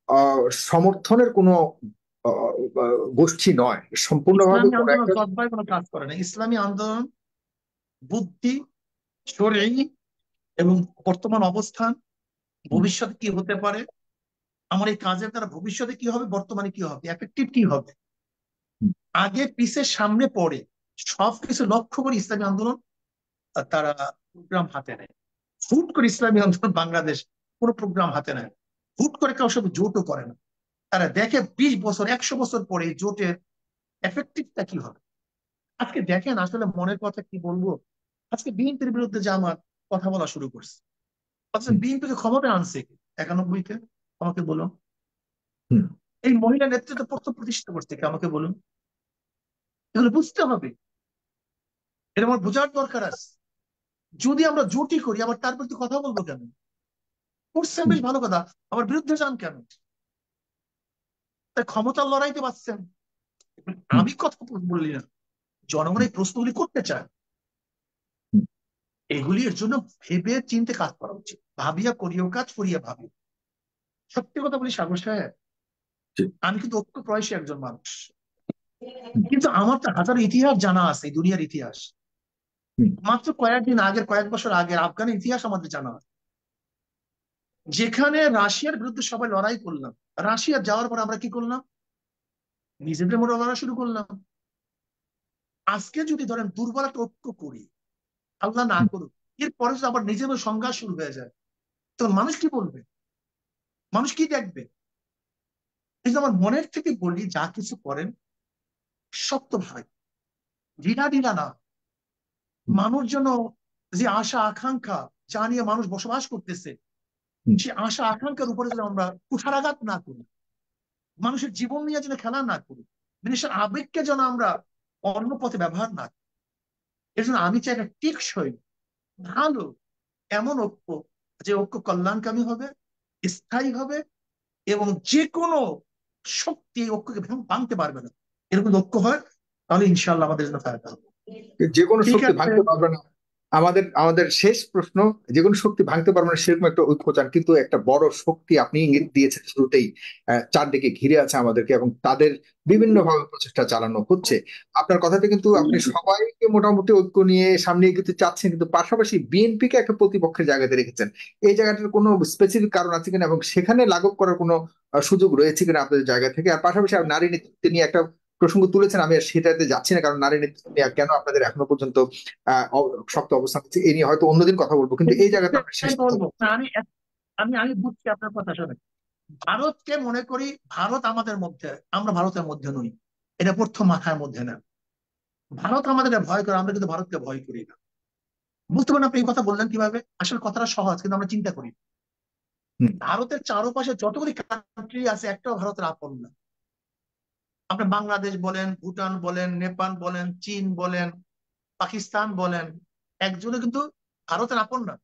আহ, সমর্থনের কোনো গোষ্ঠী নয়, সম্পূর্ণভাবে ইসলামী কোনো আন্দোলন একটা। তদ্ভয় কোনো কাজ করে না। ইসলামী আন্দোলন বুদ্ধি, শরঈ এবং বর্তমান অবস্থান, হুম, ভবিষ্যতে কি হতে পারে, আমার এই কাজের দ্বারা ভবিষ্যতে কি হবে, বর্তমানে কি হবে, এফেক্টিভ কি হবে, হুম, আগে পিছে সামনে পড়ে সবকিছু লক্ষ্য করে ইসলামী আন্দোলন তারা প্রোগ্রাম হাতে নেয়। হুট করে ইসলামী আন্দোলন বাংলাদেশ কোনো প্রোগ্রাম হাতে নেয়, হুট করে কারোর সাথে জোটও করে না। তারা দেখে 20 বছর 100 বছর পরে এই জোটের এফেক্টিভটা কি হবে। আজকে দেখেন, আসলে মনের কথা কি বলবো, আজকে বিএনপির বিরুদ্ধে জামাত কথা বলা শুরু করছে, অথচ হুম, বিএনপিকে ক্ষমতায় আনছে কি 91-তে? আমাকে বলুন। হুম, এই মহিলা নেতৃত্ব প্রথম প্রতিষ্ঠা করছে কি, আমাকে বলুন। এগুলো বুঝতে হবে, এটা আমার বোঝার দরকার আছে। যদি আমরা জোটই করি, আবার তার প্রতি কথা বলবো কেন? করছেন হুম, বেশ ভালো কথা, আবার বিরুদ্ধে যান কেন? তাই ক্ষমতার লড়াইতে পাচ্ছেন। হুম, আমি কথা বললি না, জনগণ এই প্রশ্নগুলি করতে চায়। হুম, এগুলির জন্য ভেবে চিন্তে কাজ করা উচিত, ভাবিয়া করিও কাজ, করিয়া ভাবিও। সত্যি কথা বলি সাগর সাহেব, জি, আমি কিন্তু ঐক্য প্রয়াসী একজন মানুষ, হুম, কিন্তু আমার তো হাজারো ইতিহাস জানা আছে, এই দুনিয়ার ইতিহাস। হুম, মাত্র কয়েকদিন আগের, কয়েক বছর আগের আফগানের ইতিহাস আমাদের জানা আছে, যেখানে রাশিয়ার বিরুদ্ধে সবাই লড়াই করলাম। রাশিয়া যাওয়ার পর আমরা কি করলাম? নিজেদের মধ্যে লড়াই শুরু করলাম। আজকে যদি ধরেন দুর্বল একটা ঐক্য করি, আল্লাহ না হুম, করুক, এরপরে যদি আবার নিজেদের সংঘাত শুরু হয়ে যায়, তখন মানুষ কি বলবে, মানুষ কি দেখবে? এই যে আমার মনের থেকে বলি, যা কিছু করেন শক্ত ভাই, ঢিলা ঢিলা না। মানুষ যেন যে আশা আকাঙ্ক্ষা, যা নিয়ে মানুষ বসবাস করতেছে, হুম, সে আশা আকাঙ্ক্ষার উপরে যেন আমরা কুঠারাঘাত না করি, মানুষের জীবন নিয়ে যেন খেলা না করি, মানুষের আবেগকে যেন আমরা অন্য পথে ব্যবহার না করি। এর জন্য আমি চাই একটা টেকসই, ভালো এমন ঐক্য, যে ঐক্য কল্যাণকামী হবে, স্থায়ী হবে, এবং যে কোনো শক্তি এই ঐক্যকে ভাঙতে পারবে না। এরকম ঐক্য হয়, তাহলে ইনশাল্লাহ আমাদের জন্য ফায়দা হবে। যে কোনো ঠিক শক্তি আছে। ভাঙতে পারবে না। আমাদের আমাদের শেষ প্রশ্ন, যে কোনো শক্তি ভাঙতে পারবে না সেরকম একটা ঐক্য চান, কিন্তু একটা বড় শক্তি আপনি ইঙ্গিত দিয়েছেন শুরুতেই, চারদিকে ঘিরে আছে আমাদেরকে এবং তাদের বিভিন্ন ভাবে প্রচেষ্টা চালানো হচ্ছে। আপনার কথাতে কিন্তু আপনি সবাইকে মোটামুটি ঐক্য নিয়ে সামনে এগোতে চাচ্ছেন, কিন্তু পাশাপাশি বিএনপিকে একটা প্রতিপক্ষের জায়গাতে রেখেছেন। এই জায়গাটার কোনো স্পেসিফিক কারণ আছে কিনা এবং সেখানে লাঘব করার কোনো সুযোগ রয়েছে কিনা আপনাদের জায়গা থেকে? আর পাশাপাশি আর নারী নেতৃত্ব নিয়ে একটা প্রসঙ্গ তুলেছেন, আমি আর সেটাতে যাচ্ছি না, কারণ নারী নেতৃত্ব নিয়ে কেন আপনাদের এখনো পর্যন্ত শক্ত অবস্থান আছে এ নিয়ে হয়তো অন্যদিন কথা বলবো, কিন্তু এই জায়গাতে আমরা শেষ আমি কথা বলবো বলছি। না, আমি আমি বুঝছি আপনার কথা শুনে। ভারতকে মনে করি ভারত আমাদের মধ্যে, আমরা ভারতের মধ্যে নই, এটা প্রথম মাথার মধ্যে না। ভারত আমাদেরকে ভয় করে, আমরা কিন্তু ভারতকে ভয় করি না। বুঝতে পারেন আপনি এই কথা বললেন কিভাবে? আসলে কথাটা সহজ, কিন্তু আমরা চিন্তা করি। হুম, ভারতের চারপাশে যতগুলি কান্ট্রি আছে, একটাও ভারতের আপন না। আপনি বাংলাদেশ বলেন, ভুটান বলেন, নেপাল বলেন, চীন বলেন, পাকিস্তান বলেন, একজনে কিন্তু ভারতের আপন না।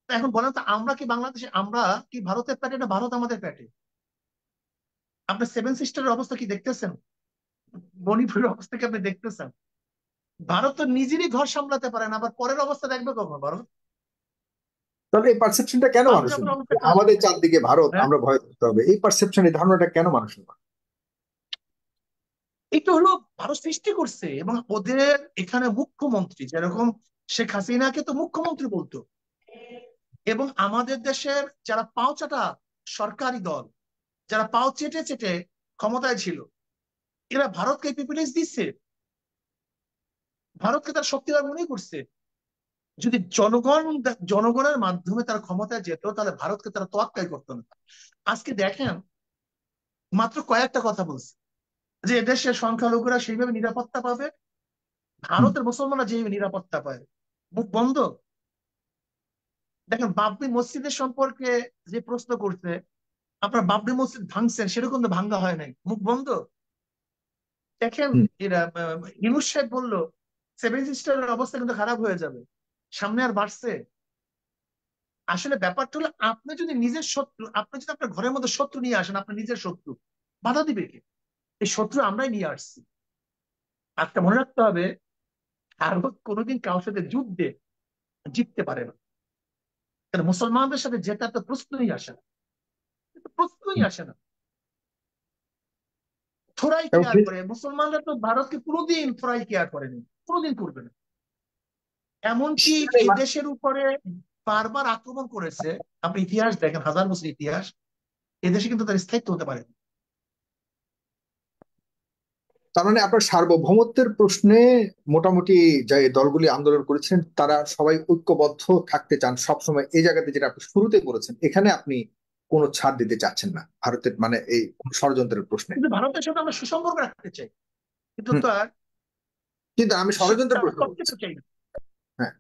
তা এখন বলেন তো, আমরা কি বাংলাদেশে, আমরা কি ভারতের পেটে, না ভারত আমাদের পেটে? আপনি সেভেন সিস্টারের অবস্থা কি দেখতেছেন? মণিপুরের অবস্থাকে আপনি দেখতেছেন। ভারত তো নিজেরই ঘর সামলাতে পারে না, আবার পরের অবস্থা দেখবে কখন ভারত? তাহলে এই পারসেপশনটা কেন মানুষের পাঞ্জাবের অবস্থা মধ্যে? কেমন? আমাদের চারদিকে ভারত, হ্যাঁ, আমরা ভয় করতে হবে, এই পারসেপশন, এই ধারণাটা কেন মানুষের মধ্যে? এটা হলো ভারত সৃষ্টি করছে, এবং ওদের এখানে মুখ্যমন্ত্রী যেরকম শেখ হাসিনাকে তো মুখ্যমন্ত্রী বলতো, এবং আমাদের দেশের যারা পাও চাটা সরকারি দল, যারা পাও চেটে চেটে ক্ষমতায় ছিল, এরা ভারতকে প্রিভিলেজ দিচ্ছে, ভারতকে তার শক্তিধর মনে করছে। যদি জনগণের মাধ্যমে তারা ক্ষমতায় যেত, তাহলে ভারতকে তারা তোয়াক্কাই করতো না। আজকে দেখেন, মাত্র কয়েকটা কথা বলছে যে এদেশের সংখ্যালঘুরা সেইভাবে নিরাপত্তা পাবে, হুম। ভারতের মুসলমানরা যেভাবে নিরাপত্তা পায়। মুখ বন্ধ। দেখেন, বাবরি মসজিদের সম্পর্কে যে প্রশ্ন করছে, আপনার বাবরি মসজিদ ভাঙছেন, সেরকম তো ভাঙ্গা হয় নাই, মুখ বন্ধ। দেখেন, হুম। এরা ইউনূস সাহেব বললো সেভেন সিস্টারের অবস্থা কিন্তু খারাপ হয়ে যাবে, সামনে আর বাড়ছে। আসলে ব্যাপারটা হলো, আপনি যদি নিজের শত্রু, আপনি যদি আপনার ঘরের মধ্যে শত্রু নিয়ে আসেন, আপনার নিজের শত্রু, বাধা দিবে কে? এই শত্রু আমরাই নিয়ে আসছি। একটা মনে রাখতে হবে, ভারত কোনোদিন কারোর সাথে যুদ্ধে জিততে পারে না। কারণ মুসলমানদের সাথে জেতার তো প্রশ্নই আসে না, প্রশ্নই হুম। আসে না। থোড়াই এবং কেয়ার করে মুসলমানরা, তো ভারতকে কোনোদিন থোড়াই কেয়ার করেনি, কোনোদিন করবে না। এমনকি এই দেশের উপরে বারবার আক্রমণ করেছে। আপনি ইতিহাস দেখেন, হাজার বছর ইতিহাস, এদেশে কিন্তু তার স্থায়িত্ব হতে পারে। তার মানে আপনার সার্বভৌমত্বের প্রশ্নে মোটামুটি যে দলগুলি আন্দোলন করেছেন তারা সবাই ঐক্যবদ্ধ থাকতে চান সবসময়, এই জায়গাতে যেটা আপনি শুরুতে বলেছেন, এখানে আপনি কোনো ছাড় দিতে চাচ্ছেন না ভারতের, মানে এই ষড়যন্ত্রের প্রশ্নে। কিন্তু ভারতের সাথে আমরা সুসম্পর্ক রাখতে চাই, কিন্তু হুম। তার কিন্তু আমি ষড়যন্ত্রের তার প্রশ্ন কর্তৃত্ব বলছি। চাই না, হ্যাঁ।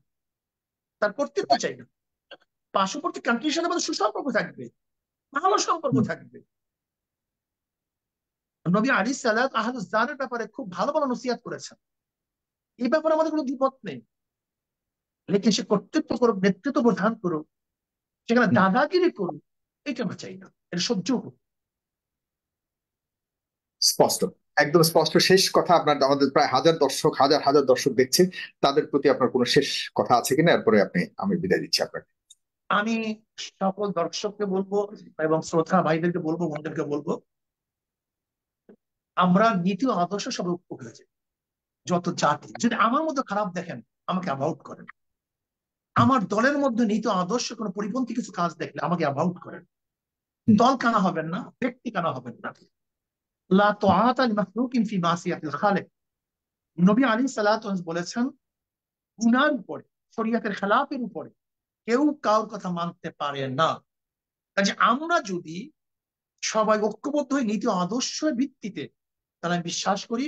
তার কর্তৃত্ব চাই না। পার্শ্ববর্তী কান্ট্রির সাথে আমাদের সুসম্পর্ক থাকবে, ভালো সম্পর্ক হুম। থাকবে। নবী আলী সাল্লাহ আহলুজ্জানের ব্যাপারে খুব ভালো ভালো নসিহত করেছেন, এই ব্যাপারে আমাদের কোনো দ্বিমত নেই। লেকিন সে কর্তৃত্ব করুক, নেতৃত্ব প্রদান করুক, সেখানে হুম। দাদাগিরি করুক, এটা আমরা চাই না, এটা সহ্য হোক। স্পষ্ট, একদম স্পষ্ট শেষ কথা আপনার। আমাদের প্রায় হাজার দর্শক, হাজার হাজার দর্শক দেখছে, তাদের প্রতি আপনার কোনো শেষ কথা আছে কিনা, এরপরে আমি বিদায় দিচ্ছি আপনাকে। আমি সকল দর্শককে বলবো, এবং শ্রোতা ভাইদেরকে বলবো, বোনদেরকে বলবো, আমরা নীতি ও আদর্শ সব ঐক্য হয়েছে। যত জাতি যদি আমার মধ্যে খারাপ দেখেন, আমাকে অ্যাভাউট করেন। হুম। আমার দলের মধ্যে নীতি ও আদর্শ কোনো পরিপন্থী কিছু কাজ দেখলে আমাকে অ্যাভাউট করেন। হুম। দল কানা হবেন না, ব্যক্তি কানা হবেন না। লা তুআতা লিমাখলুকিন ফি মাসিয়াতিল খালিক। নবী আলী সাল্লাল্লাহু বলেছেন, গুনার উপরে, শরীয়তের খেলাফের উপরে কেউ কারোর কথা মানতে পারে না। কাজে আমরা যদি সবাই ঐক্যবদ্ধ হয়ে নীতি ও আদর্শের ভিত্তিতে, তাহলে আমি বিশ্বাস করি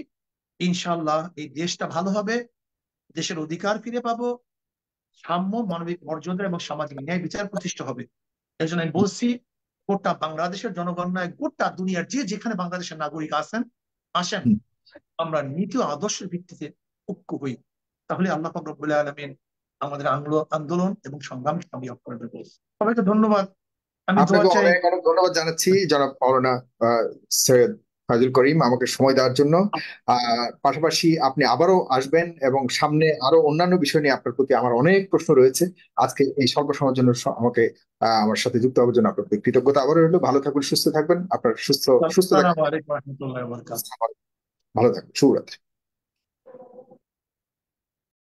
ইনশাআল্লাহ এই দেশটা ভালো হবে, দেশের অধিকার ফিরে পাবো, সাম্য, মানবিক মর্যাদা এবং সামাজিক ন্যায় বিচার প্রতিষ্ঠা হবে। এই জন্য আমি বলছি, গোটা বাংলাদেশের জনগণ নয়, গোটা দুনিয়ার যে যেখানে বাংলাদেশের নাগরিক আছেন, আসেন হুম। আমরা নীতি ও আদর্শের ভিত্তিতে ঐক্য হই। তাহলে আল্লাহ পাক রব্বুল আলামিন আমাদের আন্দোলন এবং সংগ্রাম কামিয়াব করে দেবে। সবাইকে ধন্যবাদ। আমি দোয়া আপনাকে চাই। অনেক অনেক ধন্যবাদ জানাচ্ছি জনাব মাওলানা সৈয়দ ফাজুল করিম, আমাকে সময় দেওয়ার জন্য। পাশাপাশি আপনি আবারও আসবেন, এবং সামনে আরো অন্যান্য বিষয় নিয়ে আপনার প্রতি আমার অনেক প্রশ্ন রয়েছে। আজকে এই স্বল্প সময়ের জন্য আমাকে আমার সাথে যুক্ত হওয়ার জন্য আপনার প্রতি কৃতজ্ঞতা আবারও রইলো। ভালো থাকবেন, সুস্থ থাকবেন, আপনার সুস্থ সুস্থ থাকবেন। আসসালামু আলাইকুম রহমতুল্লাহ বরকাত। ভালো থাকবেন, শুভরাত্রি।